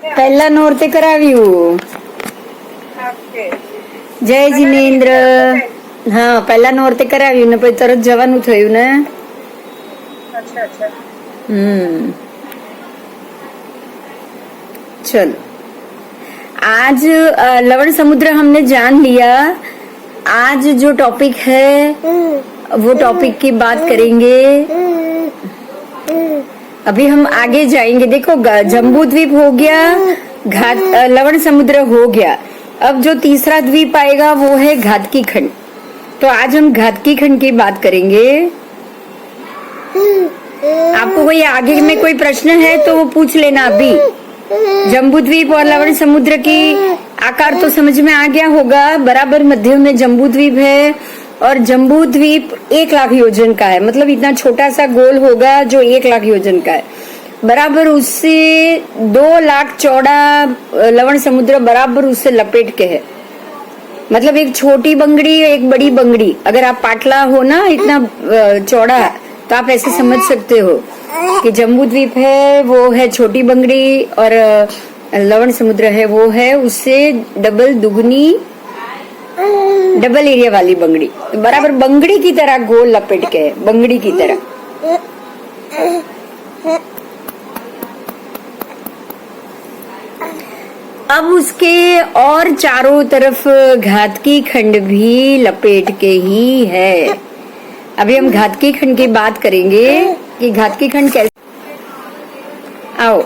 પહેલા નોરતે કરાવ્યું. જય જીનેન્દ્ર. હા, પહેલા નોરતે કરાવ્યું ને પછી તરત જવાનું થયું ને. चलो, आज लवण समुद्र हमने जान लिया. आज जो टॉपिक है वो टॉपिक की बात करेंगे. अभी हम आगे जाएंगे. देखो, जम्बू द्वीप हो गया, लवण समुद्र हो गया. अब जो तीसरा द्वीप आएगा वो है घातकी खंड. तो आज हम घातकी खंड की बात करेंगे. आपको कोई आगे में कोई प्रश्न है तो वो पूछ लेना. अभी जम्बू द्वीप और लवण समुद्र की आकार तो समझ में आ गया होगा. बराबर मध्य में जम्बू द्वीप है और जम्बू द्वीप 1 लाख योजन का है. मतलब इतना छोटा सा गोल होगा जो 1 लाख योजन का है. बराबर उससे 2 लाख चौड़ा लवण समुद्र बराबर उससे लपेट के है. मतलब एक छोटी बंगड़ी एक बड़ी बंगड़ी. अगर आप पाटला हो ना इतना चौड़ा, तो आप ऐसे समझ सकते हो कि जम्बू द्वीप है वो है छोटी बंगड़ी और लवण समुद्र है वो है उससे डबल दुगनी डबल एरिया वाली बंगड़ी. बराबर बंगड़ी की तरह गोल लपेट के है, बंगड़ी की तरह. अब उसके और चारों तरफ घातकी खंड भी लपेट के ही है. अभी हम घातकी खंड की बात करेंगे कि घातकी खंड कैसे. आओ,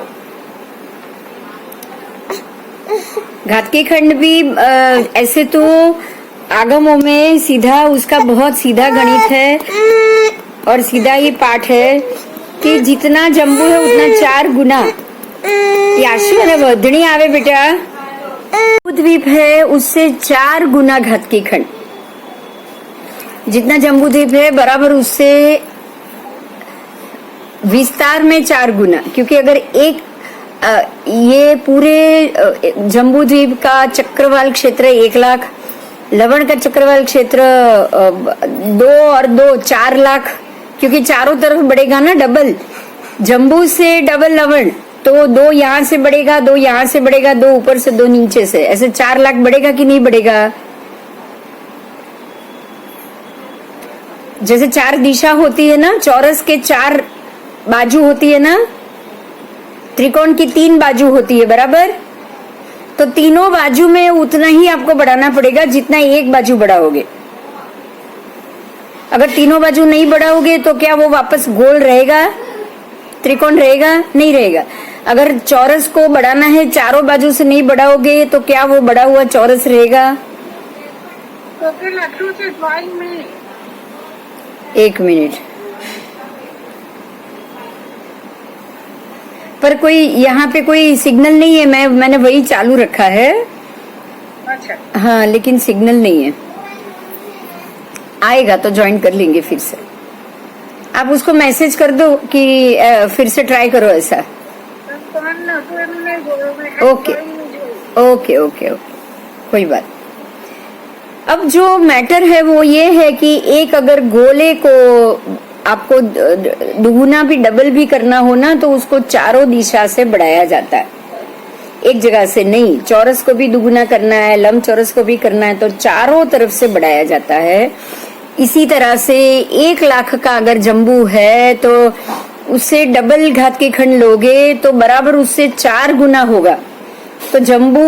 घातकी खंड भी ऐसे तो आगमों में सीधा उसका बहुत सीधा गणित है और सीधा ही पाठ है कि जितना जम्बू है उतना 4 गुना. याशी और वर्धनी आवे बेटा. द्वीप है उससे 4 गुना घातकी खंड. जितना जम्बू द्वीप है बराबर उससे विस्तार में 4 गुना. क्योंकि अगर एक ये पूरे जम्बू द्वीप का चक्रवाल क्षेत्र 1 लाख, लवण का चक्रवाल क्षेत्र 2 और 2 4 लाख. क्योंकि चारों तरफ बढ़ेगा ना डबल. जम्बू से डबल लवण, तो 2 यहाँ से बढ़ेगा, 2 यहाँ से बढ़ेगा, 2 ऊपर से 2 नीचे से. ऐसे 4 लाख बढ़ेगा कि नहीं बढ़ेगा. जैसे 4 दिशा होती है ना, चौरस के 4 बाजू होती है ना, त्रिकोण की 3 बाजू होती है बराबर. तो तीनों बाजू में उतना ही आपको बढ़ाना पड़ेगा जितना एक बाजू बढ़ाओगे. अगर तीनों बाजू नहीं बढ़ाओगे तो क्या वो वापस गोल रहेगा, त्रिकोण रहेगा? नहीं रहेगा. अगर चौरस को बढ़ाना है चारों बाजू से नहीं बढ़ाओगे तो क्या वो बढ़ा हुआ चौरस रहेगा? एक मिनट. पर कोई यहाँ पे कोई सिग्नल नहीं है. मैंने वही चालू रखा है. अच्छा. हाँ, लेकिन सिग्नल नहीं है. आएगा तो ज्वाइन कर लेंगे फिर से. आप उसको मैसेज कर दो कि फिर से ट्राई करो ऐसा. ओके ओके ओके ओके, कोई बात. अब जो मैटर है वो ये है कि एक अगर गोले को आपको दुगुना भी डबल भी करना हो ना तो उसको चारों दिशा से बढ़ाया जाता है. एक जगह से नहीं. चौरस को भी दुगुना करना है, लंब चौरस को भी करना है, तो चारों तरफ से बढ़ाया जाता है. इसी तरह से 1 लाख का अगर जम्बू है तो उससे डबल घातकी खंड लोगे तो बराबर उससे 4 गुना होगा. तो जम्बू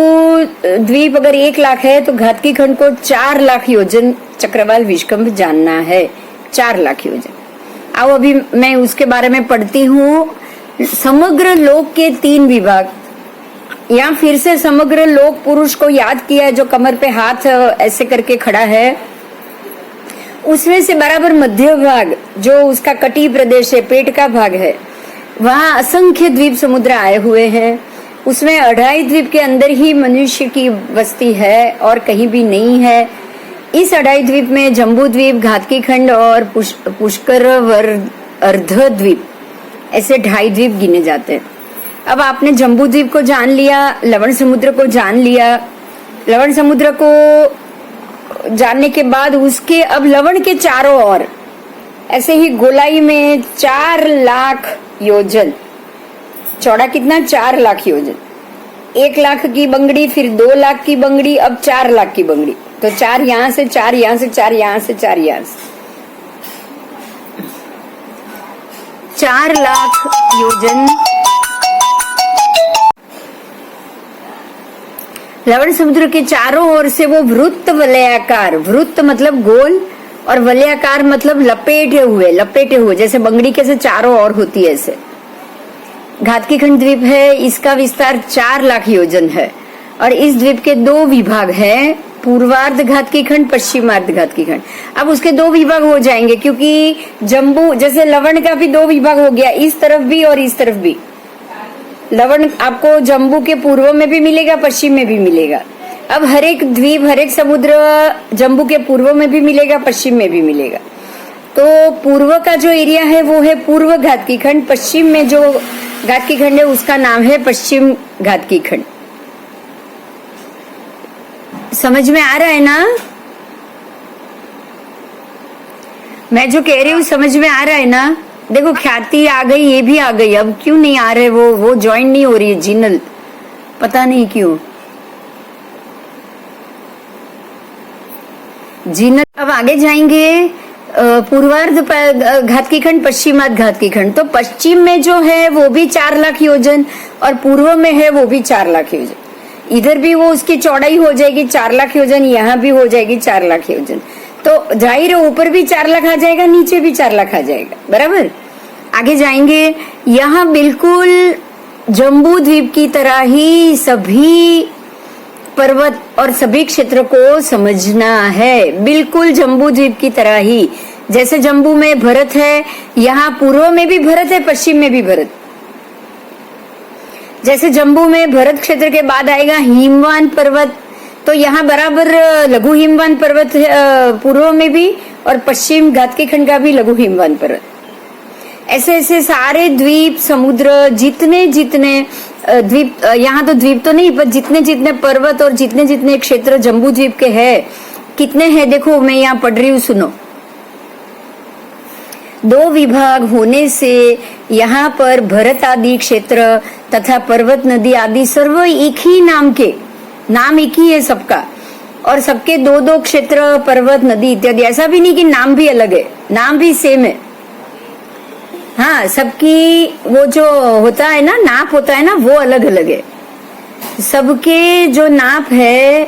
द्वीप अगर 1 लाख है तो घातकी खंड को 4 लाख योजन चक्रवाल विषकंभ जानना है. 4 लाख योजन. आओ अभी मैं उसके बारे में पढ़ती हूँ. समग्र लोक के 3 विभाग. यहाँ फिर से समग्र लोक पुरुष को याद किया है जो कमर पे हाथ ऐसे करके खड़ा है. उसमें से बराबर मध्य भाग जो उसका कटी प्रदेश है, पेट का भाग है, वहाँ असंख्य द्वीप समुद्र आए हुए हैं. उसमें 2.5 द्वीप के अंदर ही मनुष्य की बस्ती है और कहीं भी नहीं है. इस 2.5 द्वीप में जम्बू द्वीप, घातकी खंड और पुष्कर अर्ध द्वीप, ऐसे 2.5 द्वीप गिने जाते हैं. अब आपने जम्बू द्वीप को जान लिया, लवण समुद्र को जान लिया. लवण समुद्र को जानने के बाद उसके अब लवण के चारों ओर ऐसे ही गोलाई में 4 लाख योजन. चौड़ा कितना? 4 लाख योजन. 1 लाख की बंगड़ी, फिर 2 लाख की बंगड़ी, अब 4 लाख की बंगड़ी। तो 4 यहाँ से, 4 यहाँ से, 4 यहाँ से, 4 यहाँ से, 4 लाख योजन लवण समुद्र के चारों ओर से वो वृत्त वलयाकार, वृत्त मतलब गोल और वलयाकार मतलब लपेटे हुए, जैसे बंगड़ी कैसे चारों ओर होती है ऐसे घातकी खंड द्वीप है। इसका विस्तार 4 लाख योजन है और इस द्वीप के 2 विभाग है, पूर्वार्ध घातकी खंड, पश्चिमार्ध घातकी खंड। अब उसके 2 विभाग हो जाएंगे क्योंकि जम्बू जैसे लवण का भी 2 विभाग हो गया, इस तरफ भी और इस तरफ भी। लवण आपको जम्बू के पूर्व में भी मिलेगा, पश्चिम में भी मिलेगा। अब हर एक द्वीप, हर एक समुद्र जम्बू के पूर्व में भी मिलेगा, पश्चिम में भी मिलेगा। तो पूर्व का जो एरिया है वो है पूर्व घातकी खंड, पश्चिम में जो घातकी खंड है उसका नाम है पश्चिम घातकी खंड। समझ में आ रहा है ना? मैं जो कह रही हूँ समझ में आ रहा है ना? देखो ख्याति आ गई, ये भी आ गई, अब क्यों नहीं आ रहे वो ज्वाइन नहीं हो रही है जिनल, पता नहीं क्यों जिनल। अब आगे जाएंगे, पूर्वार्ध घातकी खंड, पश्चिमार्ध घातकी खंड। तो पश्चिम में जो है वो भी 4 लाख योजन और पूर्व में है वो भी 4 लाख योजन। इधर भी वो उसकी चौड़ाई हो जाएगी 4 लाख योजन, यहाँ भी हो जाएगी 4 लाख योजन। तो जाहिर है ऊपर भी 4 लाख आ जाएगा, नीचे भी 4 लाख आ जाएगा, बराबर। आगे जाएंगे, यहाँ बिल्कुल जम्बू द्वीप की तरह ही सभी पर्वत और सभी क्षेत्र को समझना है, बिल्कुल जम्बू द्वीप की तरह ही। जैसे जम्बू में भरत है, यहाँ पूर्व में भी भरत है, पश्चिम में भी भरत। जैसे जम्बू में भरत क्षेत्र के बाद आएगा हिमवान पर्वत, तो यहाँ बराबर लघु हिमवान पर्वत पूर्व में भी और पश्चिम घातकी खंड का भी लघु हिमवान पर्वत। ऐसे ऐसे सारे द्वीप, समुद्र, जितने जितने द्वीप, यहाँ तो द्वीप तो नहीं पर जितने जितने पर्वत और जितने जितने क्षेत्र जम्बू द्वीप के हैं, कितने हैं देखो, मैं यहाँ पढ़ रही हूँ, सुनो। 2 विभाग होने से यहाँ पर भरत आदि क्षेत्र तथा पर्वत, नदी आदि सर्व एक ही नाम के, नाम एक ही है सबका, और सबके 2-2 क्षेत्र, पर्वत, नदी इत्यादि। ऐसा भी नहीं कि नाम भी अलग है, नाम भी सेम है। हाँ, सबकी वो जो होता है ना, नाप होता है ना, वो अलग अलग है। सबके जो नाप है,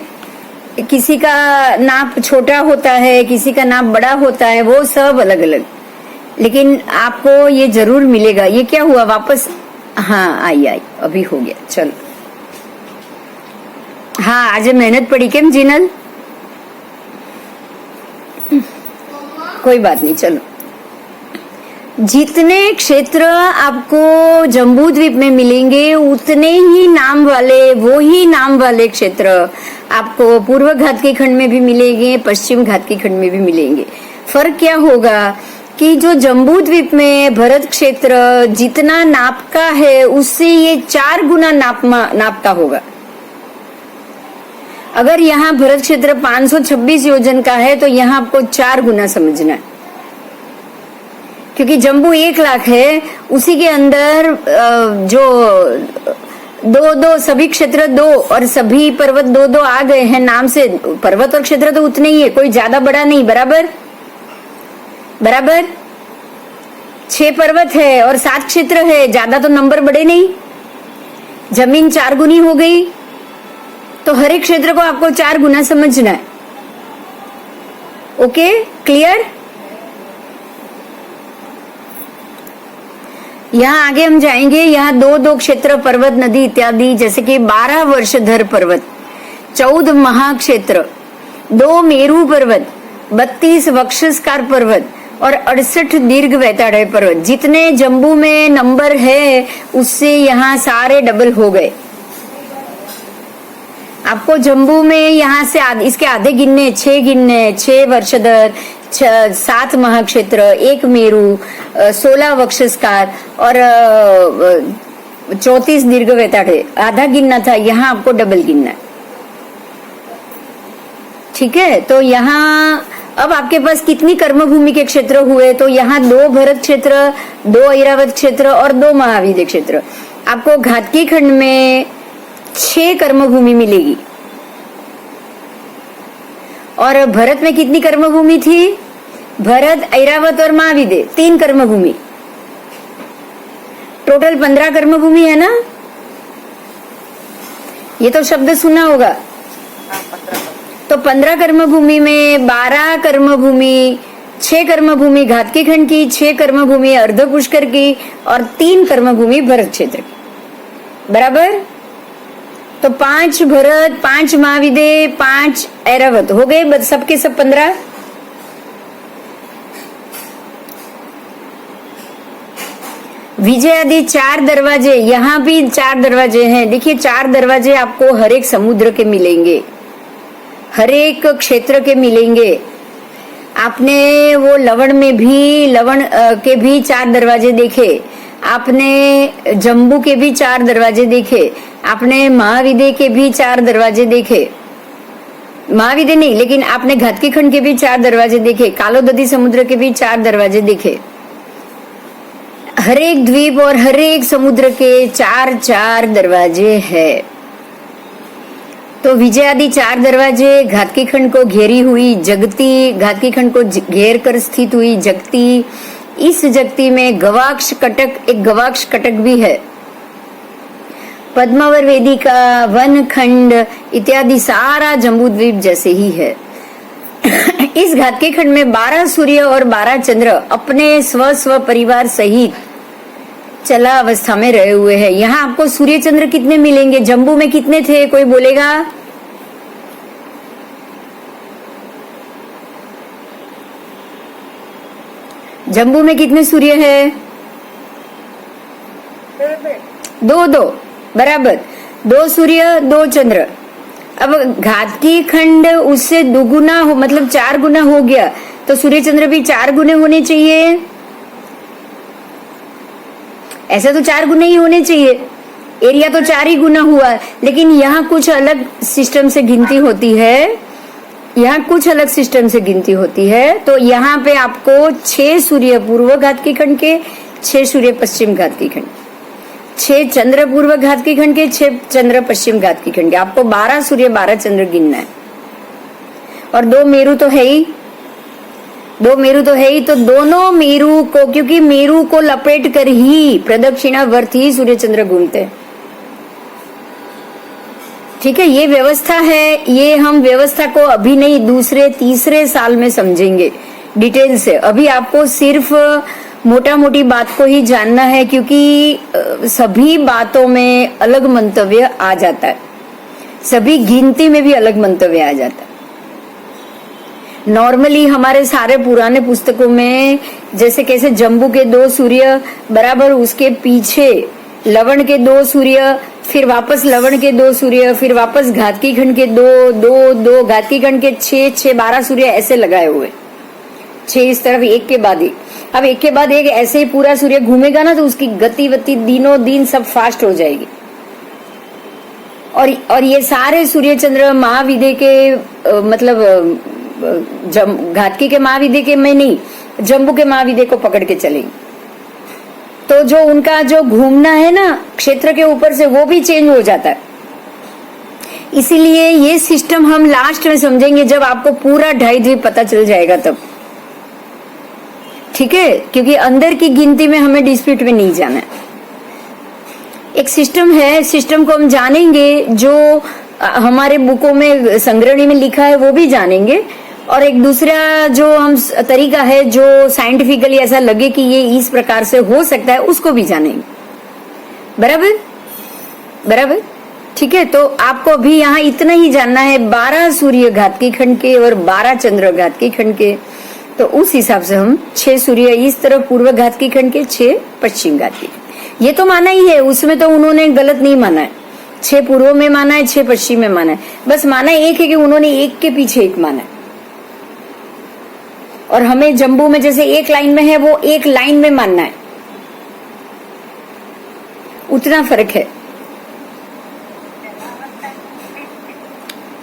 किसी का नाप छोटा होता है, किसी का नाप बड़ा होता है, वो सब अलग अलग। लेकिन आपको ये जरूर मिलेगा। ये क्या हुआ वापस? हाँ आई अभी हो गया, चलो। हाँ आज मेहनत पड़ी केम जिनल? कोई बात नहीं, चलो। जितने क्षेत्र आपको जम्बू द्वीप में मिलेंगे उतने ही नाम वाले, वो ही नाम वाले क्षेत्र आपको पूर्व घातकी खंड में भी मिलेंगे, पश्चिम घातकी खंड में भी मिलेंगे। फर्क क्या होगा कि जो जम्बू द्वीप में भरत क्षेत्र जितना नाप का है उससे ये 4 गुना नाप का होगा। अगर यहाँ भरत क्षेत्र 526 योजन का है तो यहाँ आपको 4 गुना समझना है, क्योंकि जम्बू 1 लाख है, उसी के अंदर जो 2-2 सभी क्षेत्र 2 और सभी पर्वत 2-2 आ गए हैं नाम से। पर्वत और क्षेत्र तो उतने ही है, कोई ज्यादा बड़ा नहीं, बराबर बराबर। 6 पर्वत है और 7 क्षेत्र है, ज्यादा तो नंबर बड़े नहीं। जमीन 4 गुनी हो गई, तो हर एक क्षेत्र को आपको 4 गुना समझना है। Okay, clear? यहाँ आगे हम जाएंगे। यहाँ 2-2 क्षेत्र, पर्वत, नदी इत्यादि, जैसे कि 12 वर्षधर पर्वत, 14 महाक्षेत्र, 2 मेरू पर्वत, 32 वक्षस्कार पर्वत और 68 दीर्घ वैताड़य पर्वत। जितने जम्बू में नंबर है उससे यहाँ सारे डबल हो गए। आपको जम्बू में यहाँ से इसके आधे गिनने, 6 गिनने, 6 वर्षधर, 7 महाक्षेत्र, 1 मेरू, 16 वक्षस्कार और 34 दीर्घ वैताड़य। आधा गिनना था, यहाँ आपको डबल गिनना है। ठीक है, तो यहाँ अब आपके पास कितनी कर्मभूमि के क्षेत्र हुए? तो यहाँ 2 भरत क्षेत्र, 2 ऐरावत क्षेत्र और 2 महावीर क्षेत्र। आपको घातकी खंड में 6 कर्मभूमि मिलेगी। और भरत में कितनी कर्मभूमि थी? भरत, ऐरावत और महाविदे 3 कर्मभूमि, टोटल 15 कर्मभूमि है ना? ये तो शब्द सुना होगा। तो 15 कर्मभूमि में 12 कर्मभूमि, 6 कर्मभूमि घातकी खंड की, 6 कर्मभूमि अर्ध पुष्कर की और 3 कर्मभूमि भरत क्षेत्र की। बराबर? तो 5 भरत, 5 महाविदे, 5 ऐरावत हो गए, सबके सब 15। विजय आदि 4 दरवाजे, यहाँ भी 4 दरवाजे हैं। देखिए 4 दरवाजे आपको हर एक समुद्र के मिलेंगे, हर एक क्षेत्र के मिलेंगे। आपने वो लवण में भी, लवण के भी 4 दरवाजे देखे, आपने जम्बू के भी 4 दरवाजे देखे, आपने महाविदे के भी 4 दरवाजे देखे, महाविदे नहीं लेकिन आपने घातकी खंड के भी 4 दरवाजे देखे, कालोदधी समुद्र के भी 4 दरवाजे देखे। हर एक द्वीप और हर एक समुद्र के 4-4 दरवाजे हैं। तो विजय आदि 4 दरवाजे घातकी खंड को घेरी हुई जगती, घातकी खंड को घेर कर स्थित हुई जगती। इस जगती में गवाक्ष कटक, एक गवाक्ष कटक भी है। पद्मावर वेदिका, वन खंड इत्यादि सारा जम्बू द्वीप जैसे ही है। इस घातकी खंड में 12 सूर्य और 12 चंद्र अपने स्व परिवार सहित चला अवस्था में रहे हुए हैं। यहाँ आपको सूर्य चंद्र कितने मिलेंगे? जम्बू में कितने थे, कोई बोलेगा? जम्बू में कितने सूर्य है? 2 बराबर, 2 सूर्य 2 चंद्र। अब घातकी खंड उससे दुगुना हो, मतलब 4 गुना हो गया, तो सूर्य चंद्र भी 4 गुने होने चाहिए। ऐसा तो 4 गुने ही होने चाहिए, एरिया तो 4 ही गुना हुआ, लेकिन यहाँ कुछ अलग सिस्टम से गिनती होती है, यहाँ कुछ अलग सिस्टम से गिनती होती है। तो यहाँ पे आपको 6 सूर्य पूर्व घातकी खंड के, 6 सूर्य पश्चिम घातकी खंड, 6 चंद्र पूर्व घातकी खंड के, 6 चंद्र पश्चिम घातकी खंड के। आपको 12 सूर्य 12 चंद्र गिनना है। और 2 मेरु तो है ही, 2 मेरु तो है ही, तो दोनों मेरु को, क्योंकि मेरु को लपेट कर ही प्रदक्षिणावर्त ही सूर्य चंद्र घूमते हैं। ठीक है, ये व्यवस्था है। ये हम व्यवस्था को अभी नहीं, दूसरे तीसरे साल में समझेंगे डिटेल से। अभी आपको सिर्फ मोटा मोटी बात को ही जानना है, क्योंकि सभी बातों में अलग मंतव्य आ जाता है, सभी गिनती में भी अलग मंतव्य आ जाता है। नॉर्मली हमारे सारे पुराने पुस्तकों में जैसे कैसे जम्बू के 2 सूर्य बराबर, उसके पीछे लवण के 2 सूर्य, फिर वापस लवण के 2 सूर्य, फिर वापस घातकी खंड के 2 घातकी खंड के 6 12 सूर्य ऐसे लगाए हुए, 6 इस तरफ एक के बाद एक। अब एक के बाद एक ऐसे ही पूरा सूर्य घूमेगा ना, तो उसकी गतिविधि दिनों दिन सब फास्ट हो जाएगी। और ये सारे सूर्य चंद्र महाविदे के मतलब घातकी के महाविदे के में नहीं, जम्बू के महाविदे को पकड़ के चलेंगे। तो जो उनका जो घूमना है ना क्षेत्र के ऊपर से, वो भी चेंज हो जाता है। इसीलिए ये सिस्टम हम लास्ट में समझेंगे, जब आपको पूरा 2.5 द्वीप पता चल जाएगा तब। ठीक है, क्योंकि अंदर की गिनती में हमें डिस्प्यूट में नहीं जाना है। एक सिस्टम है, सिस्टम को हम जानेंगे, जो हमारे बुकों में संग्रहणी में लिखा है वो भी जानेंगे, और एक दूसरा जो हम तरीका है जो साइंटिफिकली ऐसा लगे कि ये इस प्रकार से हो सकता है, उसको भी जानेंगे। बराबर बराबर, ठीक है। तो आपको अभी यहाँ इतना ही जानना है, 12 सूर्य घातकी खंड के और 12 चंद्र घातकी खंड के। तो उस हिसाब से हम 6 सूर्य इस तरफ पूर्व घातकी खंड के, 6 पश्चिम घातकी खंड। ये तो माना ही है, उसमें तो उन्होंने गलत नहीं माना है। 6 पूर्व में माना है, 6 पश्चिम में माना है, बस माना एक है कि उन्होंने एक के पीछे एक माना है। और हमें जम्बू में जैसे एक लाइन में है, वो एक लाइन में मानना है, उतना फर्क है।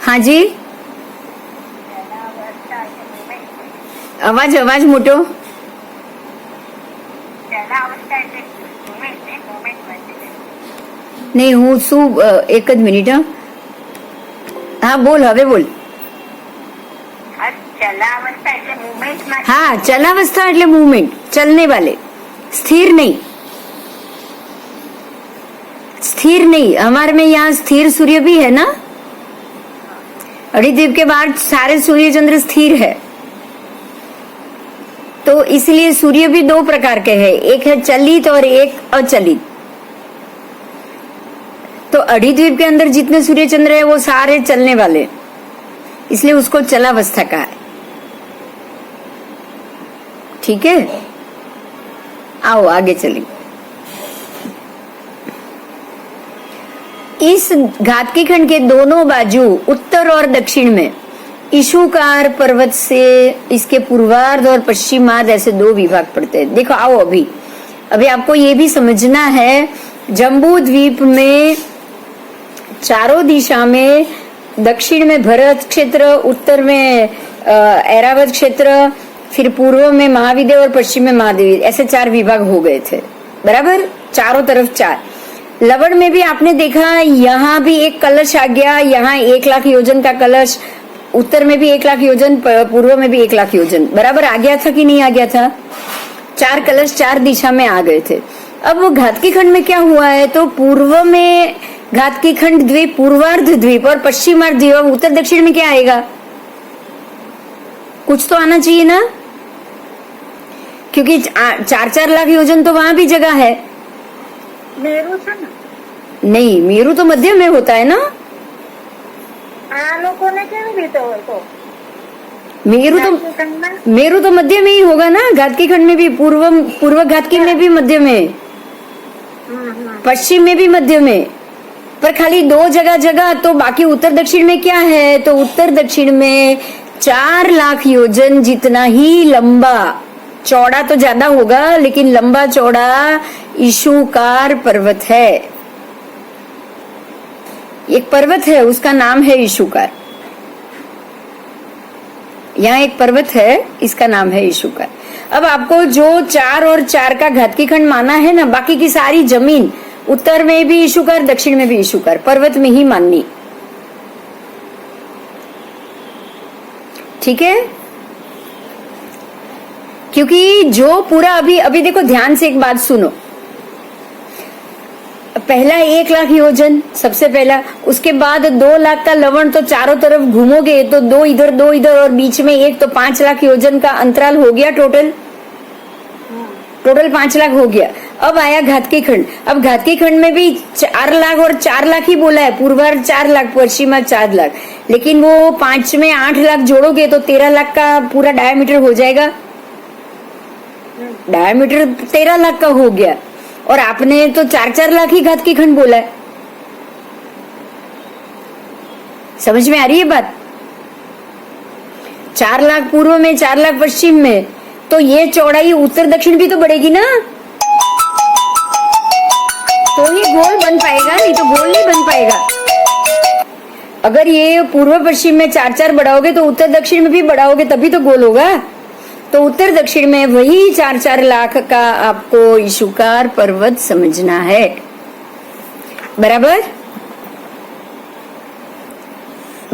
हाँ जी, आवाज मोटो। નહીં હું શું એક જ મિનિટ. હા બોલ, હવે બોલ. चलावस्था એટલે મૂવમેન્ટમાં. हाँ, चलावस्था એટલે मूवमेंट, चलने वाले, स्थिर नहीं. स्थिर नहीं. हमारे में यहाँ स्थिर सूर्य भी है ना. अड़ीद्वीप के बाद सारे सूर्य चंद्र स्थिर है, तो इसलिए सूर्य भी दो प्रकार के हैं, एक है चलित और एक अचलित. तो अड़ीद्वीप के अंदर जितने सूर्य चंद्र है वो सारे चलने वाले, इसलिए उसको चलावस्था कहा है. ठीक है, आओ आगे चलें. इस घातकी खंड के दोनों बाजू उत्तर और दक्षिण में ईशुकार पर्वत से इसके पूर्वार्ध और पश्चिमार्ध ऐसे दो विभाग पड़ते हैं. देखो आओ, अभी आपको ये भी समझना है, जम्बू द्वीप में चारों दिशा में, दक्षिण में भरत क्षेत्र, उत्तर में ऐरावत क्षेत्र, फिर पूर्व में महाविद्या और पश्चिम में महादेवी, ऐसे 4 विभाग हो गए थे. बराबर, चारों तरफ 4. लवण में भी आपने देखा, यहाँ भी एक कलश आ गया, यहाँ 1 लाख योजन का कलश, उत्तर में भी 1 लाख योजन, पूर्व में भी 1 लाख योजन. बराबर आ गया था कि नहीं आ गया था. 4 कलश 4 दिशा में आ गए थे. अब वो घातकी खंड में क्या हुआ है, तो पूर्व में घातकी खंड द्वीप, पूर्वार्ध द्वीप और पश्चिमार्ध द्वीप, उत्तर दक्षिण में क्या आएगा, कुछ तो आना चाहिए ना, क्योंकि 4-4 लाख योजन तो वहां भी जगह है. મેરુ છે ને. नहीं, मेरू तो मध्य में होता है ना. આ લોકોને કેવી રીતે હોય તો मेरू तो मध्य में ही होगा ना. घातकी खंड में भी पूर्व घातकी में भी मध्य में, पश्चिम में भी मध्य में, पर खाली 2 जगह. तो बाकी उत्तर दक्षिण में क्या है, तो उत्तर दक्षिण में 4 लाख योजन जितना ही लंबा, चौड़ा तो ज्यादा होगा लेकिन लंबा चौड़ा ईशुकार पर्वत है. एक पर्वत है, उसका नाम है ईशुकार. यहाँ एक पर्वत है, इसका नाम है ईशुकार. अब आपको जो 4 और 4 का घातकी खंड माना है ना, बाकी की सारी जमीन उत्तर में भी ईशुकार, दक्षिण में भी ईशुकार, पर्वत में ही माननी. ठीक है, क्योंकि जो पूरा अभी देखो ध्यान से एक बात सुनो. पहला 1 लाख योजन सबसे पहला, उसके बाद 2 लाख का लवण, तो चारों तरफ घूमोगे तो 2 इधर और बीच में 1, तो 5 लाख योजन का अंतराल हो गया. टोटल 5 लाख हो गया. अब आया घातकी खंड. अब घातकी खंड में भी 4 लाख और 4 लाख ही बोला है, पूर्वार्ध 4 लाख, पश्चिमा 4 लाख, लेकिन वो 5 में 8 लाख जोड़ोगे तो 13 लाख का पूरा डायमीटर हो जाएगा. डायमीटर 13 लाख का हो गया, और आपने तो 4-4 लाख ही घातकी खंड बोला है. समझ में आ रही है बात. 4 लाख पूर्व में, 4 लाख पश्चिम में, तो ये चौड़ाई उत्तर दक्षिण भी तो बढ़ेगी ना, तो ही गोल बन पाएगा, नहीं तो गोल नहीं बन पाएगा. अगर ये पूर्व पश्चिम में 4-4 बढ़ाओगे तो उत्तर दक्षिण में भी बढ़ाओगे, तभी तो गोल होगा. तो उत्तर दक्षिण में वही 4-4 लाख का आपको ईशुकार पर्वत समझना है. बराबर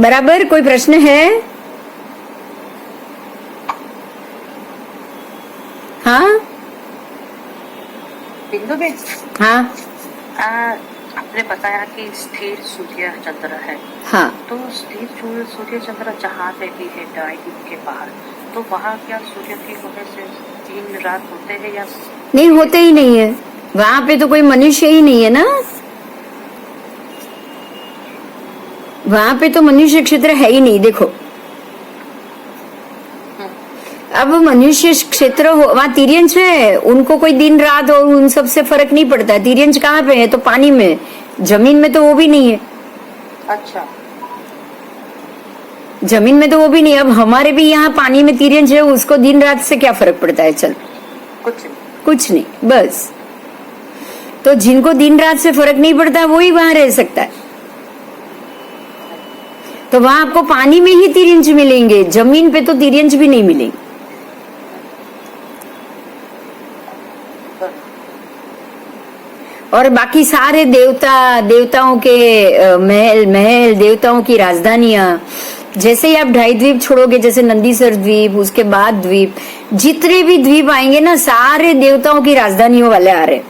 बराबर. कोई प्रश्न है? हाँ बिंदु बेन, हाँ आपने बताया कि स्थिर सूर्य चंद्र है. हाँ, तो स्थिर सूर्य चंद्र जहाँ पे भी है द्वीप के बाहर, तो वहाँ क्या सूर्य की होने से दिन रात होते हैं या नहीं होते ही नहीं है. वहां पे तो कोई मनुष्य ही नहीं है ना, वहां पे तो मनुष्य क्षेत्र है ही नहीं. देखो अब मनुष्य क्षेत्र हो, वहाँ तिर्यंश है, उनको कोई दिन रात और उन सब से फर्क नहीं पड़ता है. तिर्यंश कहाँ पे है, तो पानी में, जमीन में तो वो भी नहीं है. अच्छा, जमीन में तो वो भी नहीं. अब हमारे भी यहाँ पानी में तिर्यंश है, उसको दिन रात से क्या फर्क पड़ता है. चल कुछ नहीं बस. तो जिनको दिन रात से फर्क नहीं पड़ता वो ही वहां रह सकता है. तो वहां आपको पानी में ही तिर्यंश मिलेंगे, जमीन पे तो तिर्यंश भी नहीं मिलेंगे. और बाकी सारे देवताओं के महल, देवताओं की राजधानियां, जैसे ही आप 2.5 द्वीप छोड़ोगे, जैसे नंदीसर द्वीप, उसके बाद द्वीप, जितने भी द्वीप आएंगे ना, सारे देवताओं की राजधानियों वाले आ रहे।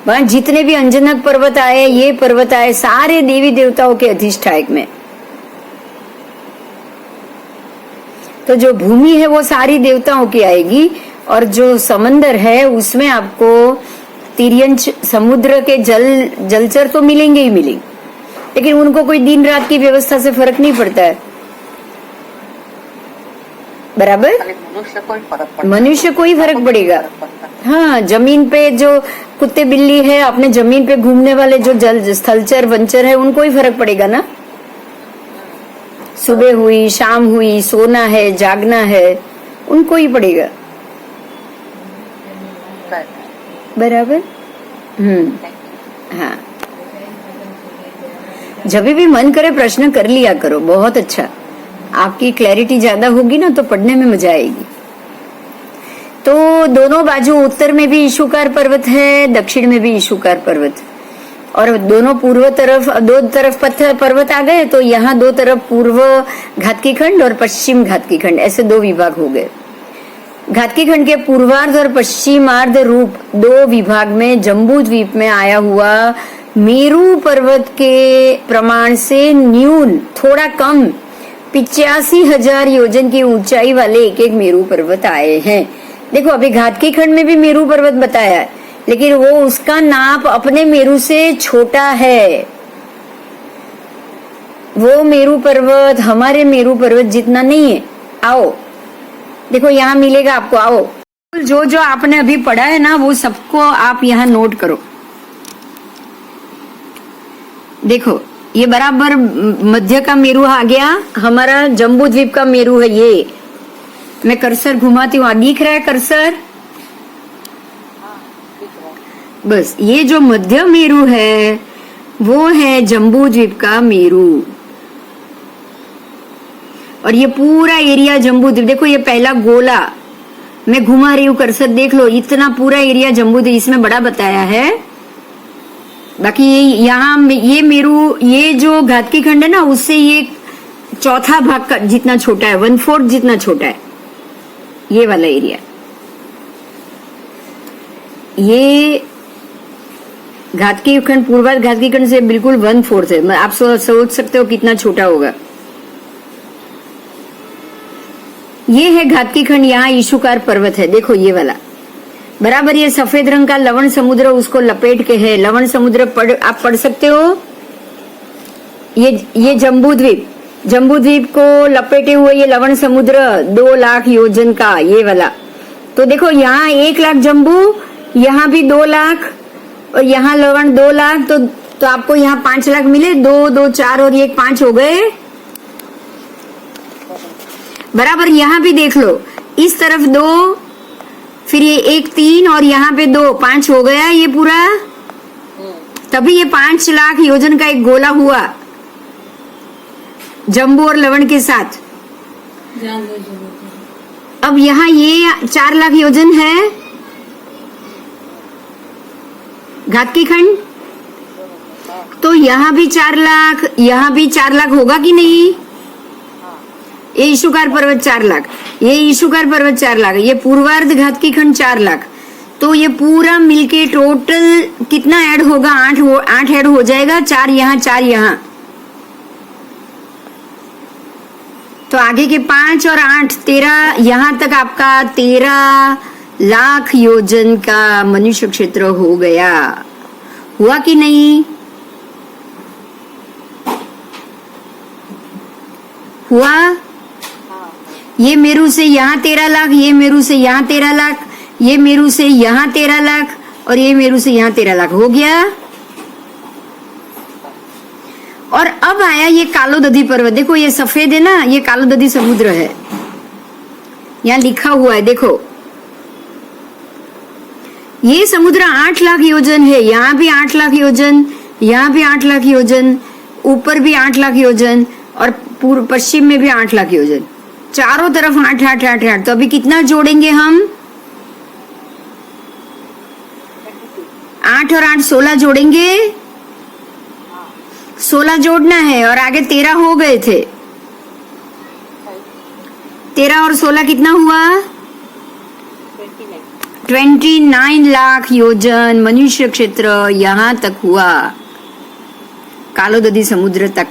वहां जितने भी अंजनक पर्वत आए, ये पर्वत आए, सारे देवी देवताओं के अधिष्ठायक में। तो जो भूमि है वो सारी देवताओं की आएगी, और जो समंदर है उसमें आपको तिर्यंच समुद्र के जलचर तो मिलेंगे ही मिलेंगे, लेकिन उनको कोई दिन रात की व्यवस्था से फर्क नहीं पड़ता है। बराबर, मनुष्य को ही फर्क पड़ेगा। हाँ, जमीन पे जो कुत्ते बिल्ली है, अपने जमीन पे घूमने वाले जो स्थलचर वंचर है, उनको ही फर्क पड़ेगा ना। सुबह हुई, शाम हुई, सोना है, जागना है, उनको ही पड़ेगा। बराबर। हाँ, जब भी मन करे प्रश्न कर लिया करो, बहुत अच्छा। आपकी क्लैरिटी ज्यादा होगी ना, तो पढ़ने में मजा आएगी। तो दोनों बाजू, उत्तर में भी ईशुकार पर्वत है, दक्षिण में भी ईशुकार पर्वत, और दोनों पूर्व तरफ, दो तरफ पत्थर पर्वत आ गए, तो यहाँ दो तरफ पूर्व घातकी खंड और पश्चिम घातकी खंड, ऐसे 2 विभाग हो गए। घातकी खंड के पूर्वार्ध और पश्चिमार्ध रूप 2 विभाग में जम्बू द्वीप में आया हुआ मेरू पर्वत के प्रमाण से न्यून, थोड़ा कम, 85,000 योजन की ऊंचाई वाले एक मेरू पर्वत आए हैं। देखो, अभी घातकी खंड में भी मेरू पर्वत बताया है, लेकिन वो उसका नाप अपने मेरू से छोटा है। वो मेरू पर्वत हमारे मेरू पर्वत जितना नहीं है। आओ देखो, यहाँ मिलेगा आपको। आओ, जो जो आपने अभी पढ़ा है ना, वो सबको आप यहाँ नोट करो। देखो, ये बराबर मध्य का मेरू आ गया, हमारा जम्बू द्वीप का मेरू है। ये मैं कर्सर घुमाती हूँ, दिख रहा है कर्सर? बस, ये जो मध्य मेरू है वो है जम्बू द्वीप का मेरू, और ये पूरा एरिया जम्बू द्वीप। देखो, ये पहला गोला मैं घुमा रही हूँ, कर्सर देख लो, इतना पूरा एरिया जम्बू द्वीप, इसमें बड़ा बताया है। बाकी यहाँ ये मेरू, ये जो घातकी खंड है ना, उससे ये चौथा भाग का जितना छोटा है, 1/4 जितना छोटा है ये वाला एरिया। ये घातकी खंड, पूर्वार्ध घातकी खंड से बिल्कुल 1/4 है। आप सोच सकते हो कितना छोटा होगा। ये है घातकी खंड, यहाँ ईशुकार पर्वत है। देखो, ये वाला बराबर, ये सफेद रंग का लवण समुद्र उसको लपेट के है। लवण समुद्र आप पढ़ सकते हो। ये जम्बू द्वीप को लपेटे हुए ये लवण समुद्र 2 लाख योजन का, ये वाला। तो देखो, यहाँ 1 लाख जम्बू, यहाँ भी 2 लाख, और यहाँ लवण 2 लाख, तो आपको यहाँ 5 लाख मिले। 2, 2, 4 और 1, 5 हो गए। बराबर, यहाँ भी देख लो, इस तरफ 2, फिर ये 1, 3 और यहाँ पे 2, 5 हो गया ये पूरा। तभी ये 5 लाख योजन का एक गोला हुआ, जम्बू और लवण के साथ। अब यहाँ ये 4 लाख योजन है घातकी खंड, तो यहाँ भी 4 लाख, यहाँ भी 4 लाख होगा कि नहीं? ये ईशुकार पर्वत 4 लाख, ये ईशुकार पर्वत 4 लाख, ये पूर्वार्ध घातकी खंड 4 लाख। तो ये पूरा मिलके टोटल कितना ऐड होगा? 8 ऐड हो जाएगा। 4 यहाँ, 4 यहाँ, तो आगे के 5 और 8, 13, यहाँ तक आपका 13 लाख योजन का मनुष्य क्षेत्र हो गया। हुआ कि नहीं? हुआ। ये मेरू से यहाँ 13 लाख, ये मेरू से यहाँ 13 लाख, ये मेरू से यहाँ 13 लाख, और ये मेरू से यहाँ 13 लाख हो गया। और अब आया ये कालोदधी पर्वत। देखो, ये सफेद है ना, ये कालोदधी समुद्र है, यहाँ लिखा हुआ है। देखो, ये समुद्र 8 लाख योजन है। यहाँ भी 8 लाख योजन, यहाँ भी 8 लाख योजन, ऊपर भी 8 लाख योजन, और पूर्व पश्चिम में भी 8 लाख योजन, चारों तरफ 8, 8, 8, 8। तो अभी कितना जोड़ेंगे हम? 8 और 8 16 जोड़ेंगे, 16 जोड़ना है और आगे 13 हो गए थे। 13 और 16 कितना हुआ? 29 लाख योजन मनुष्य क्षेत्र यहां तक हुआ, कालोदधी समुद्र तक।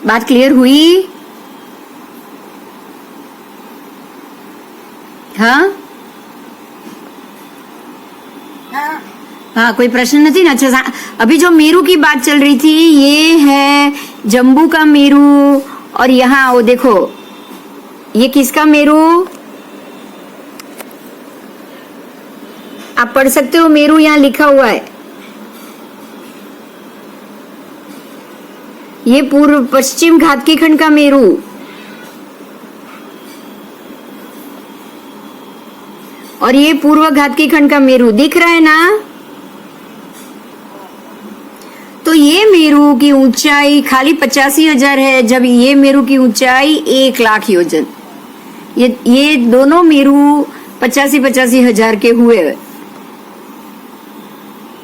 बात क्लियर हुई? हाँ हाँ, कोई प्रश्न नहीं ना? अच्छा, अभी जो मेरू की बात चल रही थी, ये है जम्बू का मेरू। और यहाँ वो देखो, ये किसका मेरू? आप पढ़ सकते हो, मेरू यहाँ लिखा हुआ है। ये पूर्व पश्चिम घातकी खंड का मेरू। और ये पूर्व घातकी खंड का मेरू दिख रहा है ना? तो ये मेरू की ऊंचाई खाली 85,000 है, जब ये मेरू की ऊंचाई 1 लाख योजन। ये दोनों मेरू 85,000 के हुए।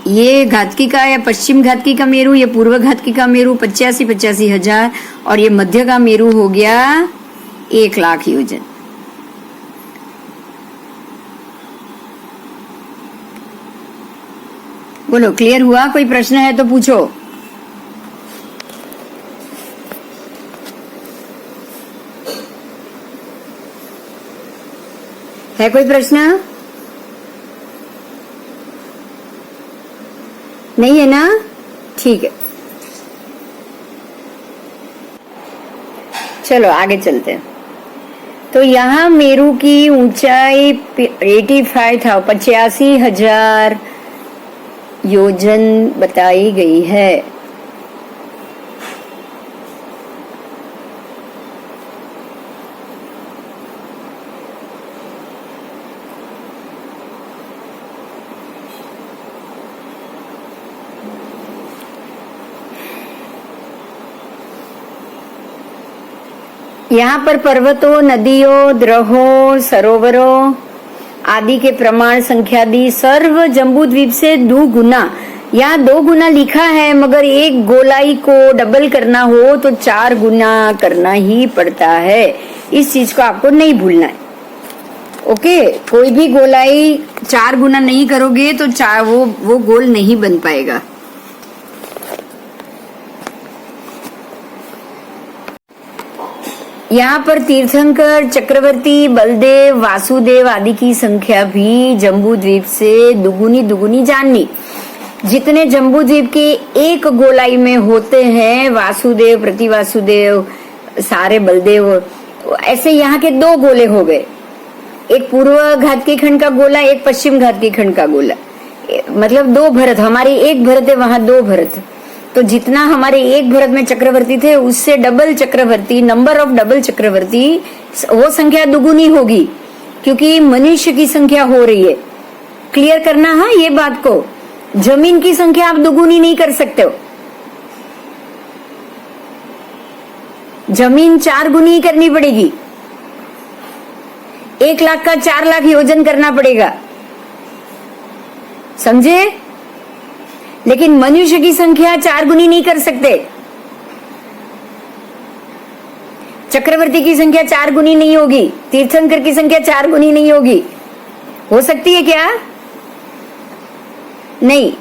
ये घातकी का या पश्चिम घातकी का मेरू, ये पूर्व घातकी का मेरू 85,000 और ये मध्य का मेरू हो गया 1 लाख योजन। बोलो, क्लियर हुआ? कोई प्रश्न है तो पूछो। है कोई प्रश्न? नहीं है ना? ठीक है, चलो आगे चलते हैं। तो यहाँ मेरू की ऊंचाई 85,000 योजन बताई गई है। यहाँ पर पर्वतों, नदियों, द्रहों, सरोवरों आदि के प्रमाण संख्या दी। सर्व जम्बू द्वीप से 2 गुना, यहाँ 2 गुना लिखा है, मगर एक गोलाई को डबल करना हो तो 4 गुना करना ही पड़ता है। इस चीज को आपको नहीं भूलना है। ओके, कोई भी गोलाई 4 गुना नहीं करोगे तो वो गोल नहीं बन पाएगा। यहाँ पर तीर्थंकर, चक्रवर्ती, बलदेव, वासुदेव आदि की संख्या भी जम्बू द्वीप से दुगुनी जाननी। जितने जम्बू द्वीप के एक गोलाई में होते हैं, वासुदेव, प्रतिवासुदेव, सारे बलदेव, ऐसे यहाँ के 2 गोले हो गए। एक पूर्व घातकी खंड का गोला, एक पश्चिम घातकी खंड का गोला, मतलब 2 भरत। हमारे 1 भरत है, वहां 2 भरत। तो जितना हमारे 1 भरत में चक्रवर्ती थे, उससे डबल चक्रवर्ती, नंबर ऑफ डबल चक्रवर्ती, वो संख्या दुगुनी होगी, क्योंकि मनुष्य की संख्या हो रही है। क्लियर करना, हाँ, ये बात को। जमीन की संख्या आप दुगुनी नहीं कर सकते हो, जमीन 4 गुनी करनी पड़ेगी। 1 लाख का 4 लाख योजन करना पड़ेगा, समझे? लेकिन मनुष्य की संख्या 4 गुनी नहीं कर सकते। चक्रवर्ती की संख्या 4 गुनी नहीं होगी, तीर्थंकर की संख्या 4 गुनी नहीं होगी। हो सकती है क्या? नहीं।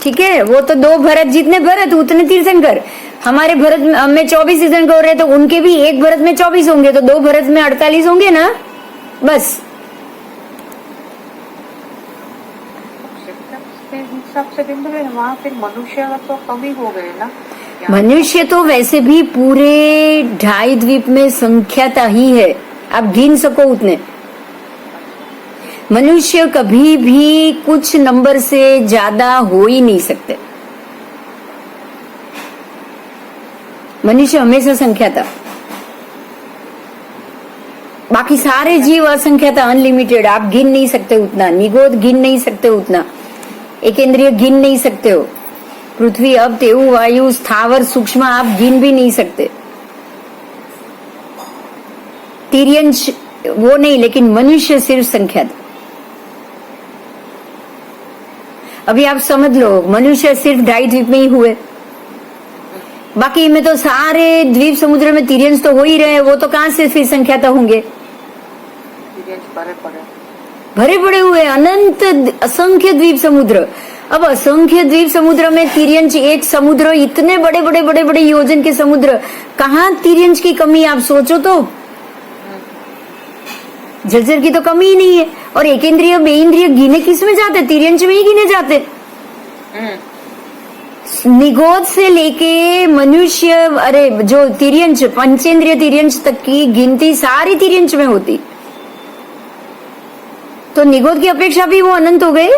ठीक है, वो तो 2 भरत, जितने भरत उतने तीर्थंकर। हमारे भरत में 24 तीर्थंकर हो रहे, तो उनके भी 1 भरत में 24 होंगे, तो 2 भरत में 48 होंगे ना, बस। सबसे बिंदु में वहाँ फिर मनुष्य तो कम ही हो गए ना। मनुष्य तो वैसे भी पूरे 2.5 द्वीप में संख्याता ही है, आप गिन सको उतने। मनुष्य कभी भी कुछ नंबर से ज्यादा हो ही नहीं सकते। मनुष्य हमेशा संख्या था, बाकी सारे जीव असंख्या था, अनलिमिटेड। आप गिन नहीं सकते उतना, निगोद गिन नहीं सकते उतना, एकेंद्रिय गिन नहीं सकते हो। पृथ्वी, अब, तेऊ, वायु, स्थावर, सूक्ष्म आप गिन भी नहीं सकते। तिर्यंश वो नहीं, लेकिन मनुष्य सिर्फ संख्या था। अभी आप समझ लो, मनुष्य सिर्फ 2.5 द्वीप में ही हुए, बाकी में तो सारे द्वीप समुद्र में तिर्यंश तो हो ही रहे, वो तो कहां से फिर संख्याता होंगे? भरे पड़े हुए अनंत असंख्य द्वीप समुद्र। अब असंख्य द्वीप समुद्र में तिर्यंश एक समुद्र, इतने बड़े बड़े बड़े बड़े योजन के समुद्र, कहाँ तिर्यंश की कमी? आप सोचो तो, जलचर की तो कमी ही नहीं है। और एक इंद्रिय बे इंद्रिय गिने किस में जाते? तिर्यंश में ही गिने जाते। निगोद से लेके मनुष्य, अरे जो तिर्यंश, पंचेंद्रिय तिर्यंश तक की गिनती सारी तिर्यंश में होती, तो निगोद की अपेक्षा भी वो अनंत हो गए।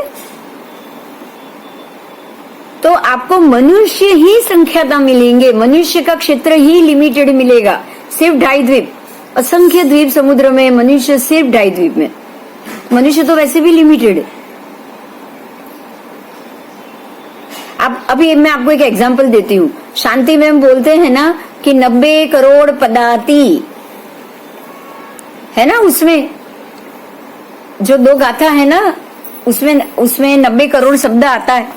तो आपको मनुष्य ही संख्याता मिलेंगे, मनुष्य का क्षेत्र ही लिमिटेड मिलेगा, सिर्फ 2.5 द्वीप। असंख्य द्वीप समुद्र में मनुष्य सिर्फ 2.5 द्वीप में। मनुष्य तो वैसे भी लिमिटेड है। अब अभी मैं आपको एक एग्जांपल देती हूँ। शांति में हम बोलते हैं ना कि 90 करोड़ पदाति है ना, उसमें जो 2 गाथा है ना, उसमें 90 करोड़ शब्द आता है।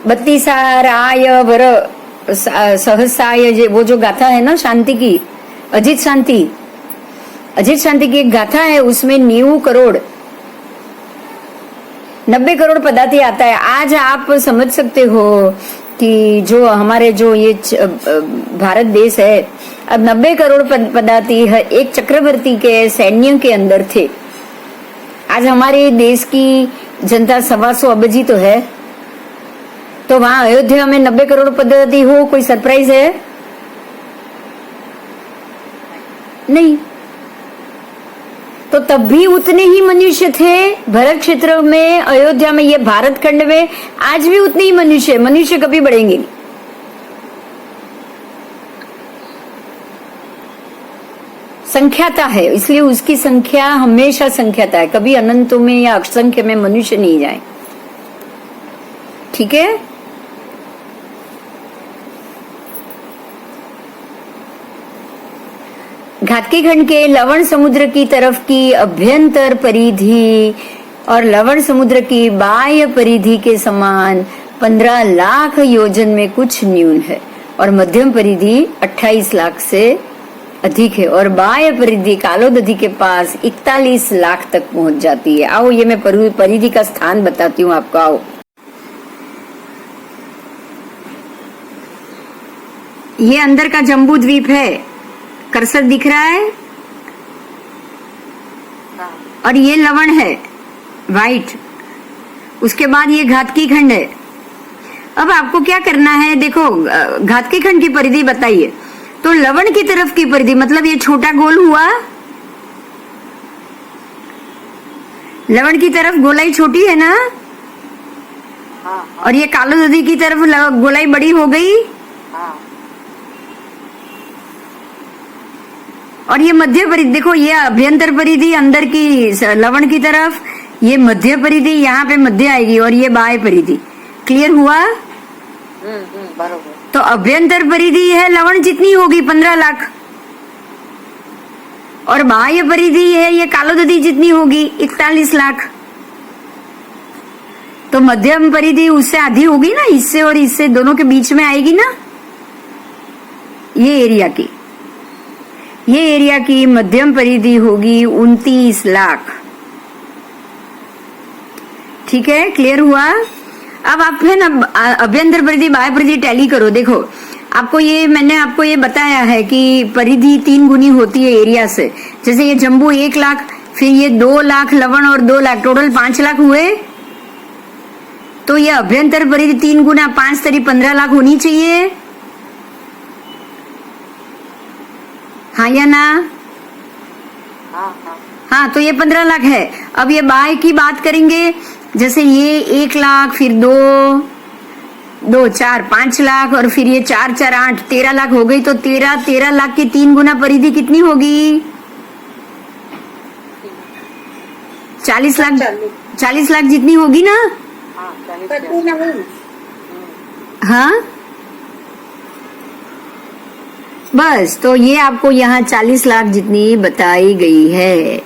32 राय वर सहसाय, वो जो गाथा है ना शांति की, अजित शांति की एक गाथा है, उसमें 90 करोड़ पदाति आता है। आज आप समझ सकते हो कि जो हमारे जो ये भारत देश है, अब 90 करोड़ पदाति एक चक्रवर्ती के सैन्य के अंदर थे। आज हमारे देश की जनता 125 अबजी तो है, तो वहां अयोध्या में 90 करोड़ पदाति हो, कोई सरप्राइज है? नहीं। तो तब भी उतने ही मनुष्य थे भरत क्षेत्र में, अयोध्या में, ये भारत खंड में आज भी उतने ही मनुष्य कभी बढ़ेंगे नहीं। संख्याता है, इसलिए उसकी संख्या हमेशा संख्याता है, कभी अनंतों में या असंख्य में मनुष्य नहीं जाए। ठीक है? घातकी खंड के लवण समुद्र की तरफ की अभ्यंतर परिधि और लवण समुद्र की बाह्य परिधि के समान 15 लाख योजन में कुछ न्यून है, और मध्यम परिधि 28 लाख से अधिक है, और बाह्य परिधि कालोदधि के पास 41 लाख तक पहुंच जाती है। आओ ये मैं परिधि का स्थान बताती हूँ आपको। आओ, ये अंदर का जम्बू द्वीप है, कर्सर दिख रहा है, और ये लवण है वाइट, उसके बाद ये घातकी खंड है। अब आपको क्या करना है, देखो घातकी खंड की परिधि बताइए, तो लवण की तरफ की परिधि मतलब ये छोटा गोल हुआ, लवण की तरफ गोलाई छोटी है ना, और ये कालोदधि की तरफ गोलाई बड़ी हो गई, और ये मध्य परिधि देखो, ये अभ्यंतर परिधि अंदर की लवण की तरफ, ये मध्य परिधि यहाँ पे मध्य आएगी, और ये बाह्य परिधि। क्लियर हुआ? बरोबर। तो अभ्यंतर परिधि है लवण जितनी होगी 15 लाख, और बाह्य परिधि है ये कालोदधि जितनी होगी 41 लाख। तो मध्यम परिधि उससे आधी होगी ना, इससे और इससे दोनों के बीच में आएगी ना, ये एरिया की मध्यम परिधि होगी 29 लाख। ठीक है? क्लियर हुआ? अब आप है ना अभ्यंतर परिधि बाह्य परिधि टैली करो। देखो आपको ये, मैंने आपको ये बताया है कि परिधि 3 गुनी होती है एरिया से। जैसे ये जम्बू 1 लाख, फिर ये 2 लाख लवण और 2 लाख, टोटल 5 लाख हुए। तो ये अभ्यंतर परिधि 3 गुना 5 तरी 15 लाख होनी चाहिए, हाँ या ना? हाँ, तो ये 15 लाख है। अब ये बाह्य की बात करेंगे, जैसे ये 1 लाख, फिर 2 4 5 लाख, और फिर ये 4 4 8 13 लाख हो गई। तो 13 लाख की 3 गुना परिधि कितनी होगी? 40 लाख जितनी होगी ना? हाँ, बस, तो ये आपको यहाँ 40 लाख जितनी बताई गई है।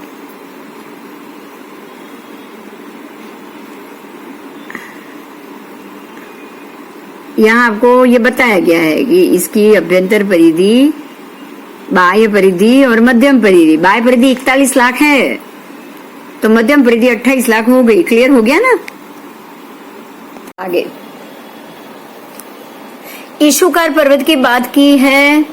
यहाँ आपको ये बताया गया है कि इसकी अभ्यंतर परिधि, बाह्य परिधि और मध्यम परिधि। बाह्य परिधि 41 लाख है, तो मध्यम परिधि 28 लाख हो गई। क्लियर हो गया ना? आगे ईशुकार पर्वत की बात की है।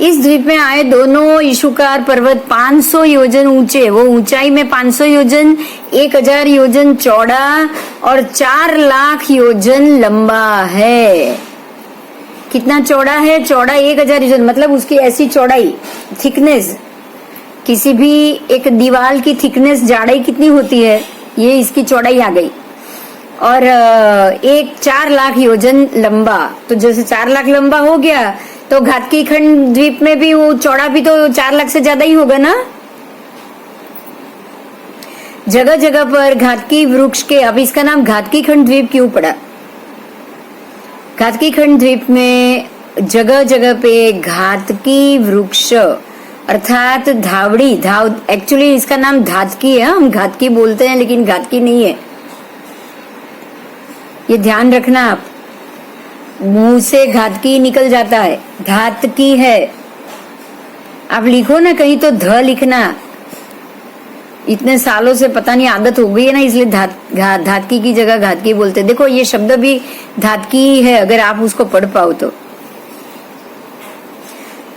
इस द्वीप में आए दोनों ईशुकार पर्वत 500 योजन ऊंचे, वो ऊंचाई में 500 योजन, 1000 योजन चौड़ा और 4 लाख योजन लंबा है। कितना चौड़ा है? चौड़ा 1000 योजन, मतलब उसकी ऐसी चौड़ाई, थिकनेस, किसी भी एक दीवार की थिकनेस, जाड़ाई कितनी होती है, ये इसकी चौड़ाई आ गई। और 4 लाख योजन लंबा, तो जैसे 4 लाख लंबा हो गया तो घातकी खंड द्वीप में भी वो चौड़ा भी तो 4 लाख से ज्यादा ही होगा ना। जगह जगह पर घातकी वृक्ष के, अब इसका नाम घातकी खंड द्वीप क्यों पड़ा? घातकी खंड द्वीप में जगह जगह पे घातकी वृक्ष अर्थात धावड़ी, एक्चुअली इसका नाम धातकी है, हम घातकी बोलते हैं लेकिन घातकी नहीं है, ये ध्यान रखना आप, मुंह से घातकी निकल जाता है, घातकी है। आप लिखो ना कहीं तो ध लिखना, इतने सालों से पता नहीं आदत हो गई है ना, इसलिए धातकी की जगह घातकी बोलते। देखो ये शब्द भी धातकी है अगर आप उसको पढ़ पाओ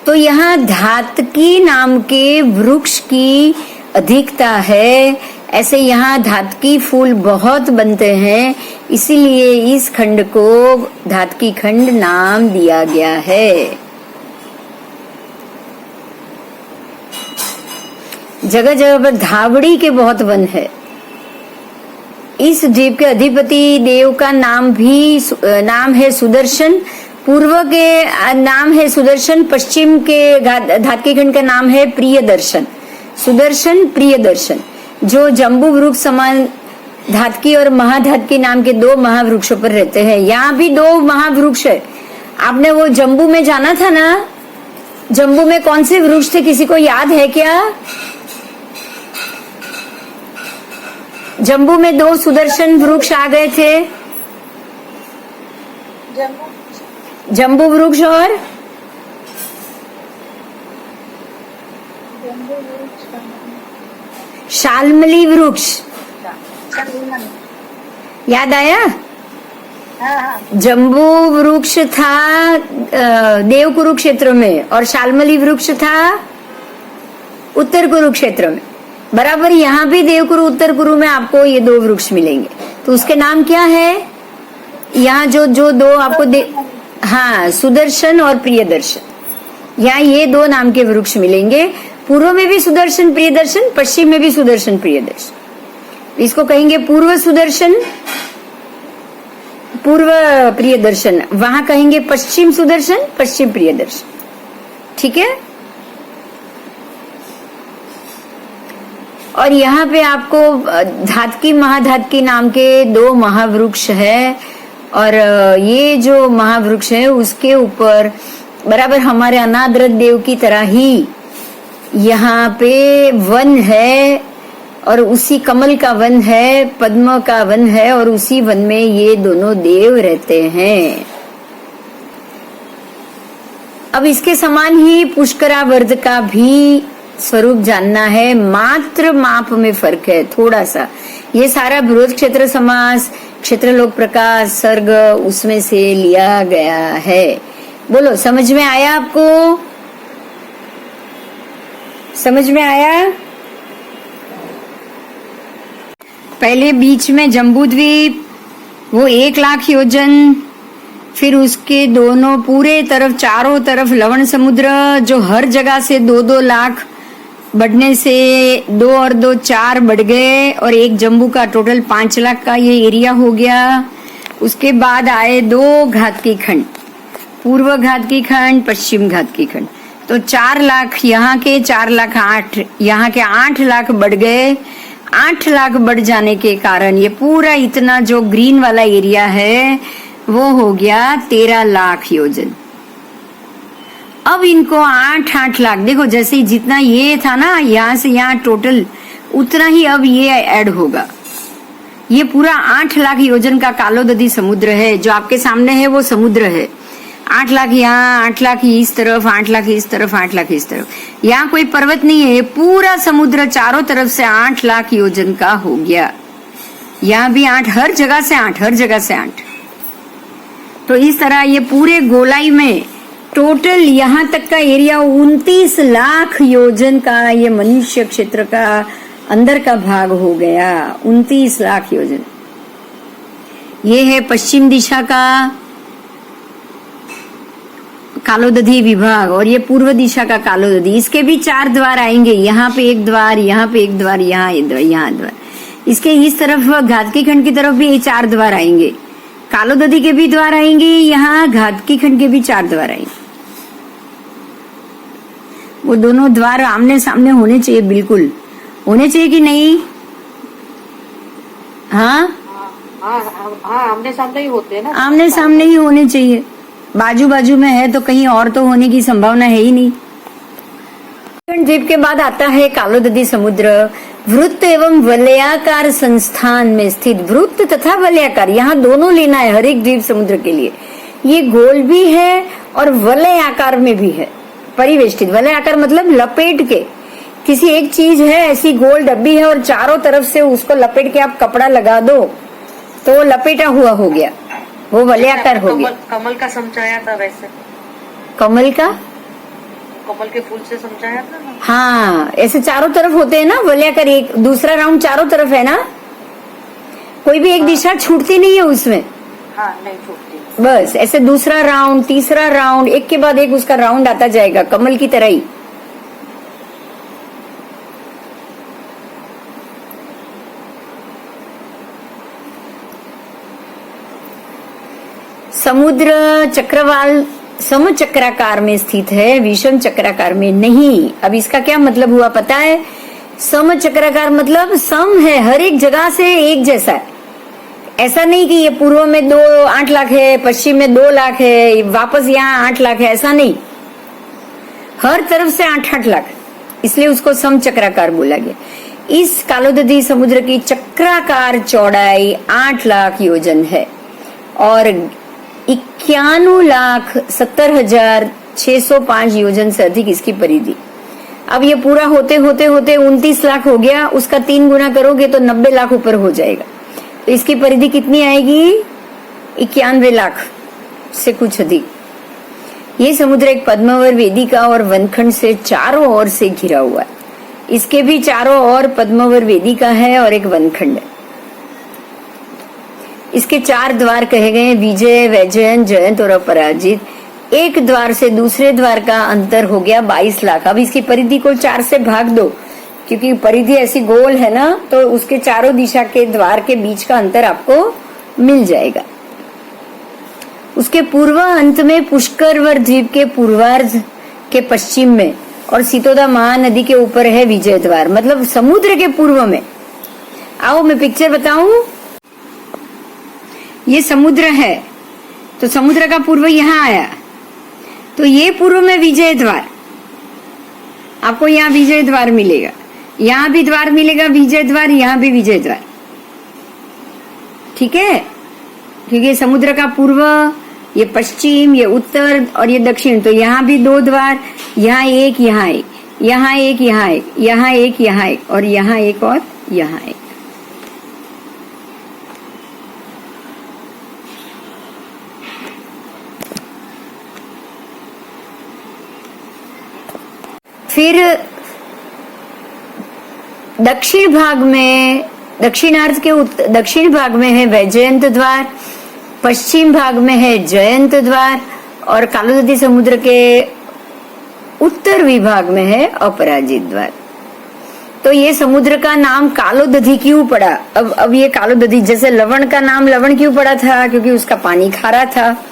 तो यहाँ धातकी नाम के वृक्ष की अधिकता है। ऐसे यहाँ धातकी फूल बहुत बनते हैं, इसीलिए इस खंड को धातकी खंड नाम दिया गया है। जगह जगह पर धावड़ी के बहुत वन है। इस द्वीप के अधिपति देव का नाम है सुदर्शन। पूर्व के नाम है सुदर्शन, पश्चिम के धातकी खंड का नाम है प्रियदर्शन। सुदर्शन, प्रियदर्शन, जो जम्बू वृक्ष समान धातकी और महाधातकी नाम के 2 महावृक्षों पर रहते हैं। यहाँ भी 2 महावृक्ष है। आपने वो जम्बू में जाना था ना, जम्बू में कौन से वृक्ष थे, किसी को याद है क्या? जम्बू में 2 सुदर्शन वृक्ष आ गए थे, जम्बू वृक्ष और शालमली वृक्ष। याद आया? जम्बू वृक्ष था देव कुरुक्षेत्र में और शालमली वृक्ष था उत्तर कुरुक्षेत्र में। बराबर यहाँ भी देव कुरु उत्तर कुरु में आपको ये 2 वृक्ष मिलेंगे। तो उसके नाम क्या है? यहाँ जो 2 आपको हाँ, सुदर्शन और प्रियदर्शन, यहाँ ये 2 नाम के वृक्ष मिलेंगे। पूर्व में भी सुदर्शन प्रियदर्शन, पश्चिम में भी सुदर्शन प्रियदर्शन। इसको कहेंगे पूर्व सुदर्शन, पूर्व प्रियदर्शन। वहां कहेंगे पश्चिम सुदर्शन, पश्चिम प्रियदर्शन। ठीक है? और यहाँ पे आपको धातकी महाधातकी नाम के 2 महावृक्ष है। और ये जो महावृक्ष है उसके ऊपर बराबर हमारे अनादरत देव की तरह ही यहाँ पे वन है, और उसी कमल का वन है, पद्म का वन है, और उसी वन में ये दोनों देव रहते हैं। अब इसके समान ही पुष्करावर्त का भी स्वरूप जानना है, मात्र माप में फर्क है थोड़ा सा। ये सारा बृहद क्षेत्र समास, क्षेत्रलोक प्रकाश, सर्ग उसमें से लिया गया है। बोलो, समझ में आया आपको? समझ में आया? पहले बीच में जम्बू द्वीप, वो 1 लाख योजन, फिर उसके दोनों पूरे तरफ, चारों तरफ लवण समुद्र, जो हर जगह से 2-2 लाख बढ़ने से 2 और 2 4 बढ़ गए, और एक जम्बू का टोटल 5 लाख का ये एरिया हो गया। उसके बाद आए 2 घातकी खंड, पूर्व घातकी खंड, पश्चिम घातकी खंड। तो 4 लाख यहाँ के, 4 लाख 8 यहाँ के, 8 लाख बढ़ गए। 8 लाख बढ़ जाने के कारण ये पूरा इतना जो ग्रीन वाला एरिया है वो हो गया 13 लाख योजन। अब इनको 8-8 लाख, देखो जैसे जितना ये था ना यहाँ से यहाँ टोटल, उतना ही अब ये ऐड होगा। ये पूरा 8 लाख योजन का कालोदधी समुद्र है जो आपके सामने है, वो समुद्र है। 8 लाख यहाँ, 8 लाख इस तरफ, 8 लाख इस तरफ, 8 लाख इस तरफ। यहाँ कोई पर्वत नहीं है, ये पूरा समुद्र चारों तरफ से 8 लाख योजन का हो गया। यहाँ भी 8, हर जगह से 8, हर जगह से 8। तो इस तरह ये पूरे गोलाई में टोटल यहाँ तक का एरिया 29 लाख योजन का, ये मनुष्य क्षेत्र का अंदर का भाग हो गया। 29 लाख योजन। ये है पश्चिम दिशा का कालोदधी विभाग और ये पूर्व दिशा का कालोदधी। इसके भी 4 द्वार आएंगे, यहाँ पे एक द्वार, यहाँ पे एक द्वार, यहाँ एक द्वार, यहाँ द्वार। इसके इस तरफ घातकी खंड की तरफ भी ये 4 द्वार आएंगे। कालोदधी के भी द्वार आएंगे, यहाँ घातकी खंड के भी 4 द्वार आएंगे। वो दोनों द्वार आमने सामने होने चाहिए, बिल्कुल होने चाहिए कि नहीं? हाँ हाँ, आमने सामने ही होते हैं ना। आमने सामने ही होने चाहिए। बाजू बाजू में है तो कहीं और तो होने की संभावना है ही नहीं। द्वीप के बाद आता है कालोदधी समुद्र। वृत्त एवं वलयाकार संस्थान में स्थित, वृत्त तथा वलयाकार यहाँ दोनों लेना है हर एक द्वीप समुद्र के लिए। ये गोल भी है और वलय आकार में भी है, परिवेष्टित। वलय आकार मतलब लपेट के, किसी एक चीज है ऐसी गोल डब्बी है और चारों तरफ से उसको लपेट के आप कपड़ा लगा दो तो लपेटा हुआ हो गया, वो वलयाकार हो गया। कमल का समझाया था वैसे, कमल का, कमल के फूल से समझाया था ना। हाँ ऐसे चारों तरफ होते हैं ना वलयाकार। एक दूसरा राउंड चारों तरफ है ना, कोई भी एक दिशा छूटती नहीं है उसमें। हाँ, नहीं छूटती। बस ऐसे दूसरा राउंड, तीसरा राउंड, एक के बाद एक उसका राउंड आता जाएगा, कमल की तरह ही। समुद्र चक्रवाल समचक्राकार में स्थित है, विषम चक्राकार में नहीं। अब इसका क्या मतलब हुआ पता है? समचक्राकार मतलब सम है, हर एक जगह से एक जैसा है। ऐसा नहीं कि ये पूर्व में 8 लाख है, पश्चिम में 2 लाख है, वापस यहाँ 8 लाख है, ऐसा नहीं। हर तरफ से 8-8 लाख, इसलिए उसको समचक्राकार बोला गया। इस कालोदधी समुद्र की चक्राकार चौड़ाई 8 लाख योजन है और 91,70,605 योजन से अधिक इसकी परिधि। अब ये पूरा होते होते होते 29 लाख हो गया, उसका 3 गुना करोगे तो 90 लाख ऊपर हो जाएगा। तो इसकी परिधि कितनी आएगी? 91 लाख से कुछ अधिक। ये समुद्र एक पद्मावर वेदिका और वनखंड से चारों ओर से घिरा हुआ है। इसके भी चारों ओर पद्मावर वेदिका है और एक वनखंड है। इसके 4 द्वार कहे गए, विजय, वैजयंत, जयंत और अपराजित। एक द्वार से दूसरे द्वार का अंतर हो गया 22 लाख। अब इसकी परिधि को 4 से भाग दो, क्योंकि परिधि ऐसी गोल है ना, तो उसके चारों दिशा के द्वार के बीच का अंतर आपको मिल जाएगा। उसके पूर्व अंत में पुष्करवर द्वीप के पूर्वार्ध के पश्चिम में और सीतोदा महानदी के ऊपर है विजय द्वार, मतलब समुद्र के पूर्व में। आओ मैं पिक्चर बताऊं। ये समुद्र है तो समुद्र का पूर्व यहाँ आया, तो ये पूर्व में विजय द्वार, आपको यहाँ विजय द्वार मिलेगा, यहाँ भी द्वार मिलेगा विजय द्वार, यहाँ भी विजय द्वार। ठीक है, क्योंकि समुद्र का पूर्व, ये पश्चिम, ये उत्तर और ये दक्षिण, तो यहाँ भी 2 द्वार, यहाँ एक, यहाँ एक, यहाँ एक, यहाँ एक, यहाँ एक, यहाँ एक और यहाँ एक और यहाँ एक। फिर दक्षिण भाग में, दक्षिणार्ध के दक्षिण भाग में है वैजयंत द्वार, पश्चिम भाग में है जयंत द्वार और कालोदधी समुद्र के उत्तर विभाग में है अपराजित द्वार। तो ये समुद्र का नाम कालोदधी क्यों पड़ा? अब ये कालोदधी, जैसे लवण का नाम लवण क्यों पड़ा था? क्योंकि उसका पानी खारा था,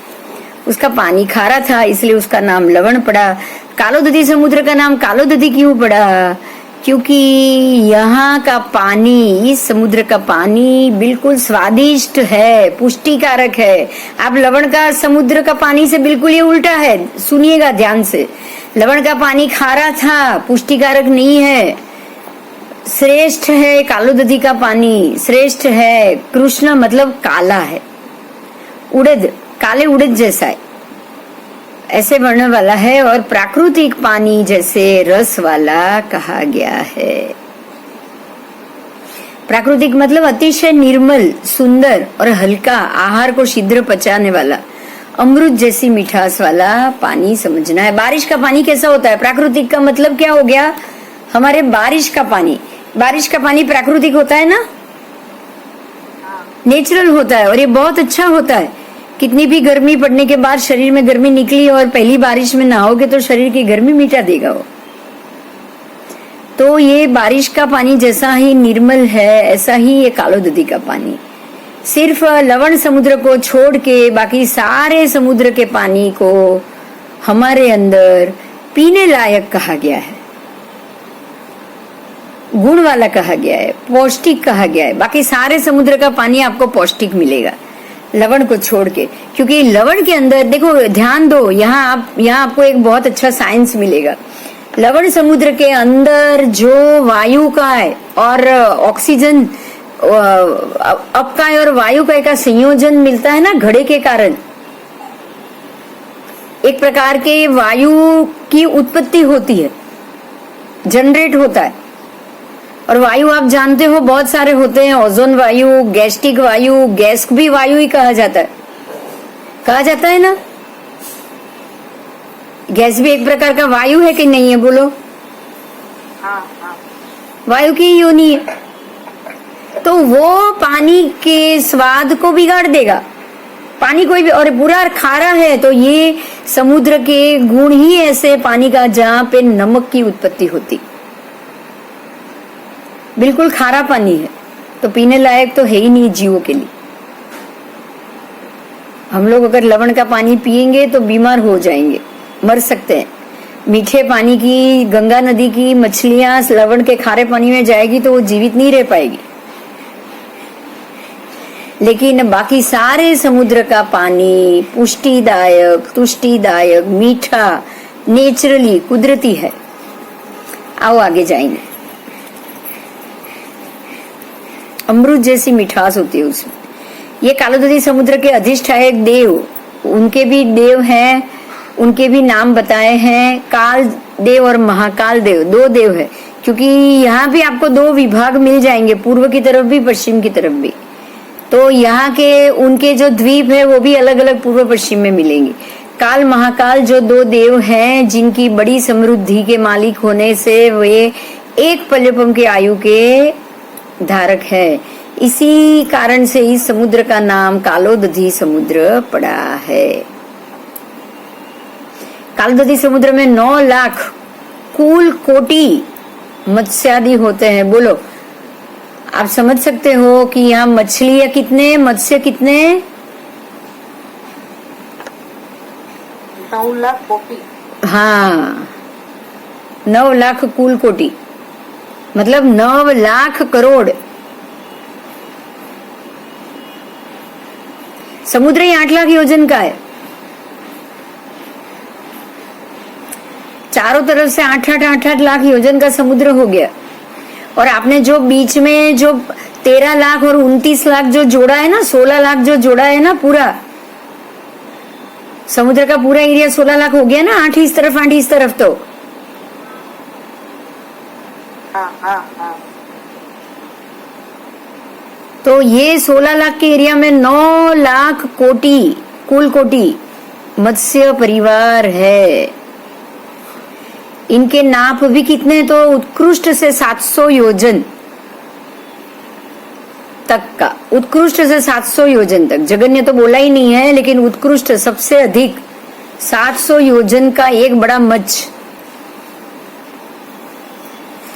उसका पानी खारा था, इसलिए उसका नाम लवण पड़ा। कालोदधी समुद्र का नाम कालोदधी क्यों पड़ा? क्योंकि यहाँ का पानी, इस समुद्र का पानी बिल्कुल स्वादिष्ट है, पुष्टिकारक है। आप लवण का समुद्र का पानी से बिल्कुल ये उल्टा है, सुनिएगा ध्यान से। लवण का पानी खारा था, पुष्टिकारक नहीं है। श्रेष्ठ है कालोदधी का पानी, श्रेष्ठ है। कृष्ण मतलब काला है, उड़द, काले उड़द जैसा है, ऐसे बढ़ने वाला है। और प्राकृतिक पानी जैसे रस वाला कहा गया है। प्राकृतिक मतलब अतिशय निर्मल, सुंदर और हल्का, आहार को शीघ्र पचाने वाला, अमृत जैसी मिठास वाला पानी समझना है। बारिश का पानी कैसा होता है? प्राकृतिक का मतलब क्या हो गया? हमारे बारिश का पानी, बारिश का पानी प्राकृतिक होता है ना, नेचुरल होता है और ये बहुत अच्छा होता है। कितनी भी गर्मी पड़ने के बाद शरीर में गर्मी निकली और पहली बारिश में नहाओगे तो शरीर की गर्मी मिटा देगा वो। तो ये बारिश का पानी जैसा ही निर्मल है, ऐसा ही ये कालोदधी का पानी। सिर्फ लवण समुद्र को छोड़ के बाकी सारे समुद्र के पानी को हमारे अंदर पीने लायक कहा गया है, गुण वाला कहा गया है, पौष्टिक कहा गया है। बाकी सारे समुद्र का पानी आपको पौष्टिक मिलेगा लवण को छोड़ के, क्योंकि लवण के अंदर देखो, ध्यान दो, यहाँ आपको एक बहुत अच्छा साइंस मिलेगा। लवण समुद्र के अंदर जो वायु का है और ऑक्सीजन अप का है और वायु का संयोजन मिलता है ना घड़े के कारण, एक प्रकार के वायु की उत्पत्ति होती है, जनरेट होता है। और वायु आप जानते हो बहुत सारे होते हैं, ओजोन वायु, गैस्ट्रिक वायु, गैस भी वायु ही कहा जाता है ना। गैस भी एक प्रकार का वायु है कि नहीं है, बोलो? हाँ हाँ। वायु की योनि है। तो वो पानी के स्वाद को बिगाड़ देगा, पानी कोई भी, और पूरा खारा है तो ये समुद्र के गुण ही ऐसे पानी का जहाँ पे नमक की उत्पत्ति होती, बिल्कुल खारा पानी है तो पीने लायक तो है ही नहीं जीवों के लिए। हम लोग अगर लवण का पानी पिएंगे तो बीमार हो जाएंगे, मर सकते हैं। मीठे पानी की, गंगा नदी की मछलियां लवण के खारे पानी में जाएगी तो वो जीवित नहीं रह पाएगी। लेकिन बाकी सारे समुद्र का पानी पुष्टिदायक, तुष्टिदायक, मीठा, नेचुरली, कुदरती है। आओ आगे जाएंगे। अमृत जैसी मिठास होती है उसमें। ये कालोदधी समुद्र के अधिष्ठायक देव, उनके भी देव हैं, उनके भी नाम बताए हैं, काल देव और महाकाल देव, दो देव है। क्योंकि यहाँ भी आपको दो विभाग मिल जाएंगे, पूर्व की तरफ भी, पश्चिम की तरफ भी। तो यहाँ के उनके जो द्वीप है वो भी अलग अलग पूर्व पश्चिम में मिलेंगे। काल महाकाल जो दो देव हैं, जिनकी बड़ी समृद्धि के मालिक होने से वे एक पल्यपम के आयु के धारक है। इसी कारण से इस समुद्र का नाम कालोदधी समुद्र पड़ा है। कालोदधी समुद्र में 9 लाख कुल कोटि मत्स्यादि होते हैं। बोलो, आप समझ सकते हो कि यहाँ मछलियां कितने, मत्स्य कितने? 9 लाख कोटि। हाँ, 9 लाख कुल कोटि मतलब 9 लाख करोड़। समुद्र ही 8 लाख योजन का है, चारों तरफ से 8 लाख योजन का समुद्र हो गया। और आपने जो बीच में जो 13 लाख और 29 लाख जो जोड़ा है ना, 16 लाख जो जोड़ा है ना, पूरा समुद्र का पूरा एरिया 16 लाख हो गया ना, 8 इस तरफ 8 इस तरफ। तो तो ये 16 लाख के एरिया में 9 लाख कोटि कुल कोटि मत्स्य परिवार है। इनके नाप भी कितने? तो उत्कृष्ट से 700 योजन तक का, उत्कृष्ट से 700 योजन तक। जगन्य तो बोला ही नहीं है, लेकिन उत्कृष्ट सबसे अधिक 700 योजन का एक बड़ा मत्स्य।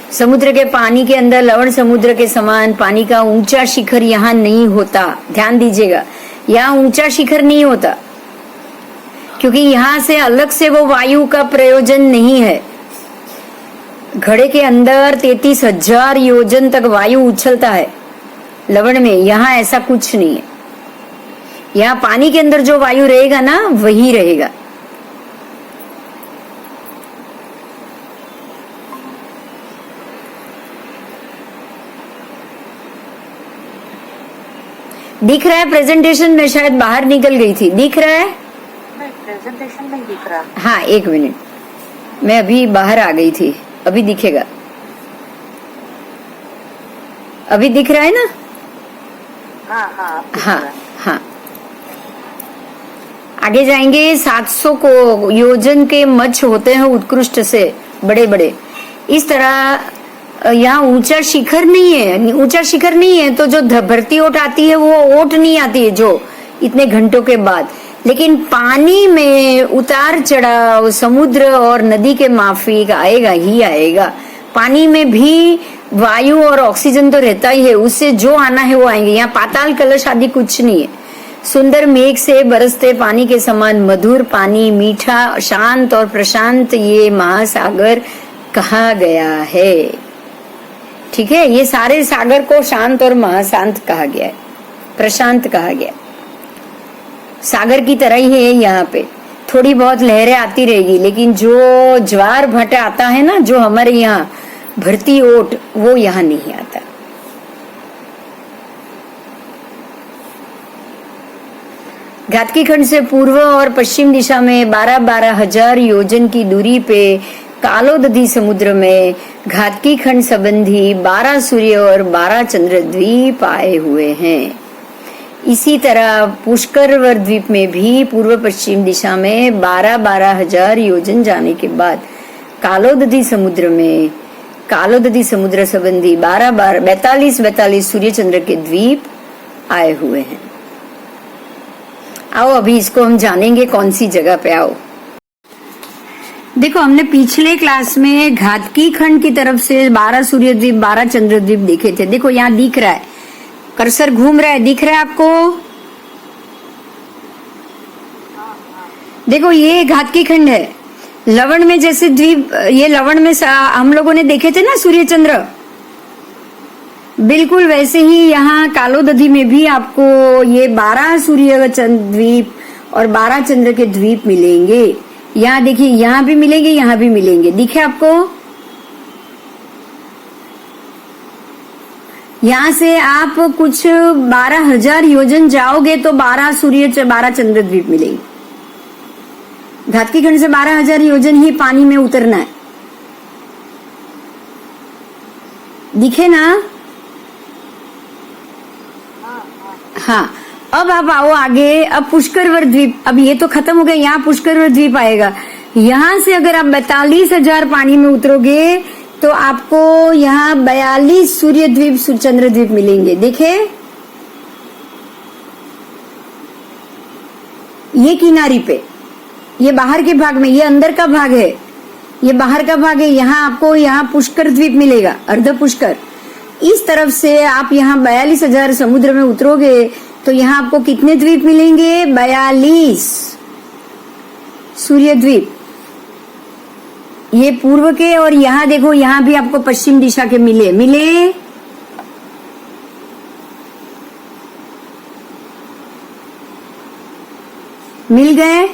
समुद्र के पानी के अंदर लवण समुद्र के समान पानी का ऊंचा शिखर यहाँ नहीं होता। ध्यान दीजिएगा, यहाँ ऊंचा शिखर नहीं होता, क्योंकि यहाँ से अलग से वो वायु का प्रयोजन नहीं है। घड़े के अंदर 33,000 योजन तक वायु उछलता है लवण में। यहाँ ऐसा कुछ नहीं है। यहाँ पानी के अंदर जो वायु रहेगा ना वही रहेगा। दिख रहा है प्रेजेंटेशन में? शायद बाहर निकल गई थी। दिख रहा है? नहीं, प्रेजेंटेशन नहीं दिख रहा। हाँ, एक मिनट, मैं अभी बाहर आ गई थी। अभी दिखेगा? अभी दिख रहा है ना? हाँ हाँ हाँ हाँ। आगे जाएंगे। 700 को योजन के मच्छ होते हैं उत्कृष्ट से, बड़े बड़े। इस तरह यहाँ ऊंचा शिखर नहीं है। ऊंचा शिखर नहीं है तो जो भरती ओट आती है वो ओट नहीं आती है जो इतने घंटों के बाद। लेकिन पानी में उतार चढ़ाव समुद्र और नदी के माफिक आएगा ही आएगा। पानी में भी वायु और ऑक्सीजन तो रहता ही है, उससे जो आना है वो आएंगे। यहाँ पाताल कलश आदि कुछ नहीं है। सुंदर मेघ से बरसते पानी के समान मधुर पानी, मीठा, शांत और प्रशांत ये महासागर कहा गया है। ठीक है, ये सारे सागर को शांत और महाशांत कहा गया है, प्रशांत कहा गया। सागर की तरह ही है। यहाँ पे थोड़ी बहुत लहरें आती रहेगी, लेकिन जो ज्वार भाटा आता है ना, जो हमारे यहाँ भरती ओट, वो यहाँ नहीं आता। घातकी खंड से पूर्व और पश्चिम दिशा में 12-12 हजार योजन की दूरी पे कालोदधी समुद्र में घातकी खंड संबंधी 12 सूर्य और 12 चंद्र द्वीप आए हुए हैं। इसी तरह पुष्करवर द्वीप में भी पूर्व पश्चिम दिशा में 12-12 हजार योजन जाने के बाद कालोदधी समुद्र संबंधी 42 सूर्य चंद्र के द्वीप आए हुए हैं। आओ अभी इसको हम जानेंगे कौन सी जगह पे। आओ देखो, हमने पिछले क्लास में घातकी खंड की तरफ से 12 सूर्य द्वीप 12 चंद्र द्वीप देखे थे। देखो यहाँ दिख रहा है, कर्सर घूम रहा है, दिख रहा है आपको? देखो ये घातकी खंड है। लवण में जैसे द्वीप, ये लवण में हम लोगों ने देखे थे ना सूर्य चंद्र, बिल्कुल वैसे ही यहाँ कालोदधी में भी आपको ये 12 सूर्य चंद्र द्वीप और 12 चंद्र के द्वीप मिलेंगे। यहाँ देखिए, यहाँ भी मिलेंगे, यहाँ भी मिलेंगे। दिखे आपको? यहाँ से आप कुछ 12,000 योजन जाओगे तो 12 सूर्य 12 चंद्र द्वीप मिलेंगे। घातकी खंड से 12,000 योजन ही पानी में उतरना है। दिखे ना? हाँ। अब आप आओ आगे। अब पुष्करवर द्वीप, अब ये तो खत्म हो गया, यहाँ पुष्करवर द्वीप आएगा। यहाँ से अगर आप 42,000 पानी में उतरोगे तो आपको यहाँ 42 सूर्य द्वीप चंद्र द्वीप मिलेंगे। देखे, ये किनारी पे, ये बाहर के भाग में, ये अंदर का भाग है, ये बाहर का भाग है। यहाँ आपको यहाँ पुष्कर द्वीप मिलेगा, अर्ध पुष्कर। इस तरफ से आप यहाँ 42,000 समुद्र में उतरोगे तो यहाँ आपको कितने द्वीप मिलेंगे? 42 सूर्य द्वीप, ये पूर्व के। और यहाँ देखो, यहाँ भी आपको पश्चिम दिशा के मिले मिल गए।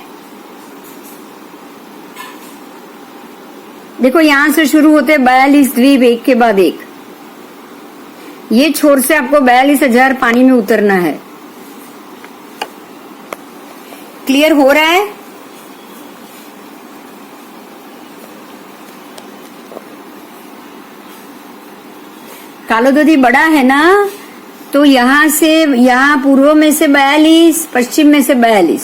देखो यहाँ से शुरू होते 42 द्वीप, एक के बाद एक। ये छोर से आपको 42,000 पानी में उतरना है। क्लियर हो रहा है? कालोदधी बड़ा है ना, तो यहाँ से, यहाँ पूर्व में से 42, पश्चिम में से 42,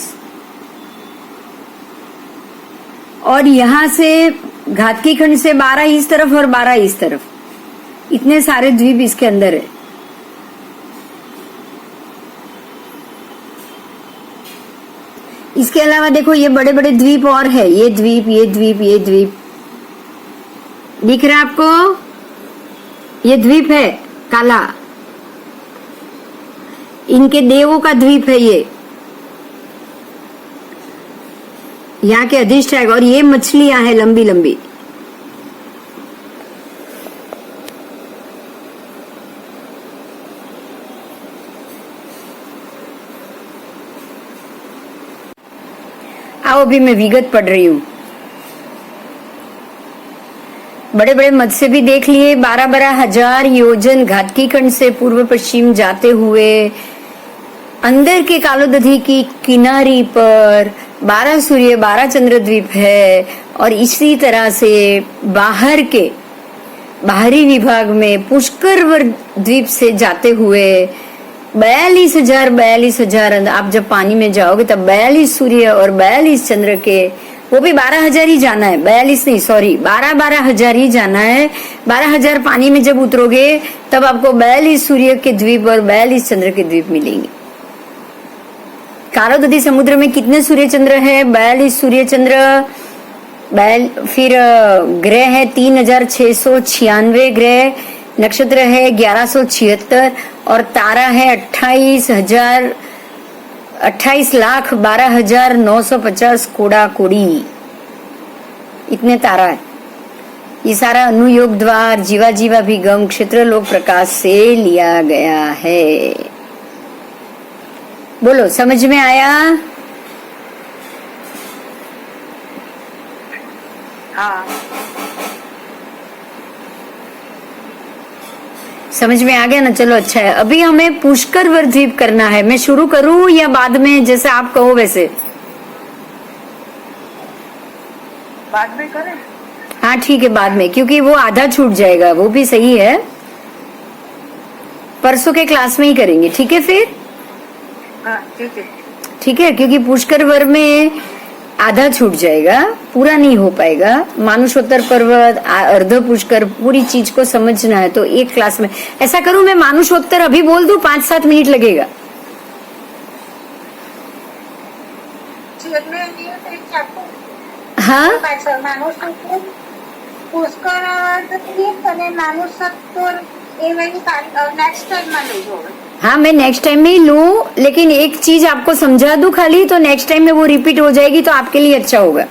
और यहाँ से घातकी खंड से 12 इस तरफ और 12 इस तरफ। इतने सारे द्वीप इसके अंदर है। इसके अलावा देखो ये बड़े बड़े द्वीप और है, ये द्वीप, ये द्वीप, ये द्वीप दिख रहा है आपको? ये द्वीप है काला, इनके देवों का द्वीप है ये, यहाँ के अधिष्ठायक। और ये मछलियां हैं लंबी लंबी, आओ अभी मैं विगत पढ़ रही हूँ। बड़े बड़े मत से भी देख लिए, 12-12 हजार योजन घाटकी खंड से पूर्व पश्चिम जाते हुए अंदर के कालोदधी की किनारी पर 12 सूर्य 12 चंद्र द्वीप है, और इसी तरह से बाहर के बाहरी विभाग में पुष्कर द्वीप से जाते हुए 42,000 आप जब पानी में जाओगे तब 42 सूर्य और 42 चंद्र के, वो भी 12,000 ही जाना है, 42 नहीं, सॉरी 12 हजार ही जाना है। 12,000 पानी में जब उतरोगे तब आपको 42 सूर्य के द्वीप और 42 चंद्र के द्वीप मिलेंगे। कालोदधी समुद्र में कितने सूर्य चंद्र है? 42 सूर्य चंद्र। फिर ग्रह है 3,696 ग्रह, नक्षत्र है 1176 और तारा है 28,12,950 कोड़ा कोड़ी, इतने तारा है। ये सारा अनुयोग द्वार जीवा जीवा भी गम क्षेत्र लोक प्रकाश से लिया गया है। बोलो, समझ में आया? हाँ, समझ में आ गया ना? चलो अच्छा है। अभी हमें पुष्कर वर द्वीप करना है। मैं शुरू करूं या बाद में, जैसे आप कहो वैसे? बाद में करें? हाँ ठीक है, बाद में, क्योंकि वो आधा छूट जाएगा। वो भी सही है, परसों के क्लास में ही करेंगे, ठीक है? फिर हाँ ठीक है। ठीक है, क्योंकि पुष्कर वर में आधा छूट जाएगा, पूरा नहीं हो पाएगा। मानुषोत्तर पर्वत, अर्ध पुष्कर, पूरी चीज को समझना है तो एक क्लास में। ऐसा करूं मैं मानुषोत्तर अभी बोल दूं, 5-7 मिनट लगेगा। हाँ પુષ્કર અને માનુષોત્તર એ વળી નેક્સ્ટ ટાઈમમાં લઈ જાઓ। हाँ, मैं नेक्स्ट टाइम में ही लूं, लेकिन एक चीज आपको समझा दूं खाली, तो नेक्स्ट टाइम में वो रिपीट हो जाएगी तो आपके लिए अच्छा होगा।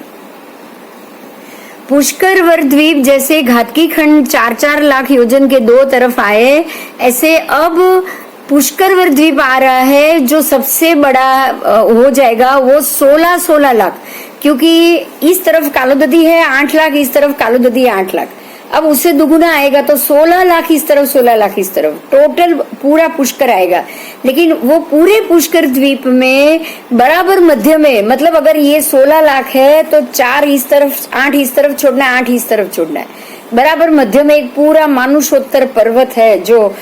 पुष्कर वर द्वीप जैसे घाटकी खंड 4-4 लाख योजन के दो तरफ आए, ऐसे अब पुष्कर वर द्वीप आ रहा है जो सबसे बड़ा हो जाएगा, वो 16 लाख, क्योंकि इस तरफ कालोदधी है 8 लाख, इस तरफ कालोदधी है 8 लाख। अब उससे दुगुना आएगा तो 16 लाख इस तरफ, 16 लाख इस तरफ, टोटल पूरा पुष्कर आएगा। लेकिन वो पूरे पुष्कर द्वीप में बराबर मध्य में, मतलब अगर ये 16 लाख है तो 4 इस तरफ, 8 इस तरफ छोड़ना है, 8 इस तरफ छोड़ना है। बराबर मध्य में एक पूरा मानुषोत्तर पर्वत है जो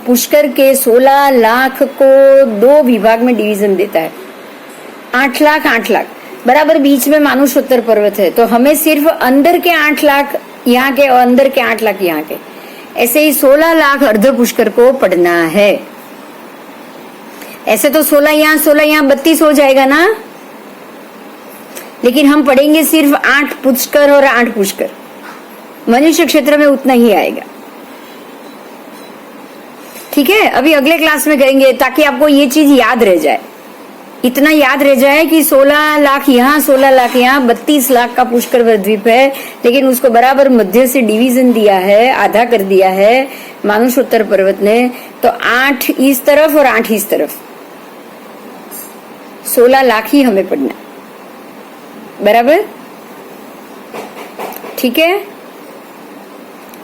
पुष्कर के 16 लाख को 2 विभाग में डिवीजन देता है। 8 लाख 8 लाख, बराबर बीच में मानुषोत्तर पर्वत है। तो हमें सिर्फ अंदर के 8 लाख यहाँ के और अंदर के 8 लाख यहाँ के, ऐसे ही 16 लाख अर्ध पुष्कर को पढ़ना है। ऐसे तो 16 यहाँ 32 हो जाएगा ना, लेकिन हम पढ़ेंगे सिर्फ 8 पुष्कर और 8 पुष्कर। मनुष्य क्षेत्र में उतना ही आएगा, ठीक है? अभी अगले क्लास में करेंगे ताकि आपको ये चीज याद रह जाए, इतना याद रह जाए कि 16 लाख यहाँ 16 लाख यहाँ 32 लाख का पुष्कर वर द्वीप है, लेकिन उसको बराबर मध्य से डिवीजन दिया है, आधा कर दिया है मानुषोत्तर पर्वत ने। तो 8 इस तरफ और 8 इस तरफ, 16 लाख ही हमें पढ़ना, बराबर? ठीक है,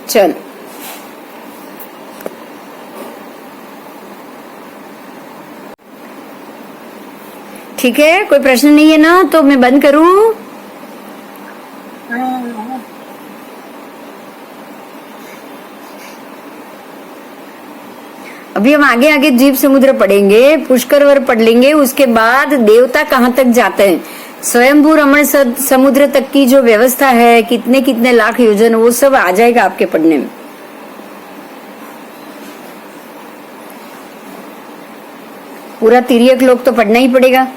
चल ठीक है। कोई प्रश्न नहीं है ना? तो मैं बंद करूं? अभी हम आगे आगे द्वीप समुद्र पढ़ेंगे, पुष्कर वर पढ़ लेंगे, उसके बाद देवता कहाँ तक जाते हैं, स्वयंभू रमण समुद्र तक की जो व्यवस्था है, कितने कितने लाख योजन, वो सब आ जाएगा आपके पढ़ने में। पूरा तिर्यक लोक तो पढ़ना ही पड़ेगा,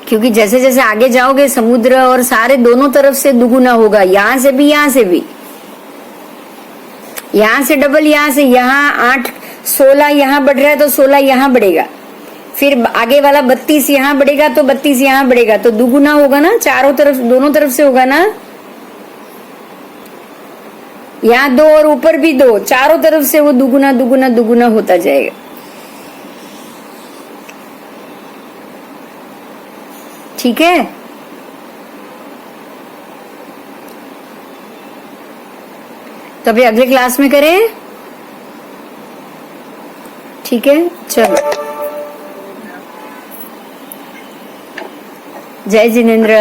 क्योंकि जैसे जैसे आगे जाओगे समुद्र और सारे दोनों तरफ से दुगुना होगा, यहाँ से भी, यहाँ से भी, यहाँ से डबल, यहाँ से यहाँ 8, 16 यहाँ बढ़ रहा है तो 16 यहाँ बढ़ेगा, फिर आगे वाला 32 यहाँ बढ़ेगा तो 32 यहाँ बढ़ेगा, तो दुगुना होगा ना, चारों तरफ दोनों तरफ से होगा ना। यहाँ 2 और ऊपर भी 2, चारों तरफ से वो दुगुना दुगुना दुगुना होता जाएगा। ठीक है, तो अभी अगले क्लास में करें। ठीक है, चलो, जय जिनेन्द्र,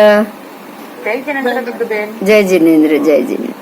जय जिनेन्द्र गुरुदेव। जय जिनेन्द्र, जय जिनेन्द्र।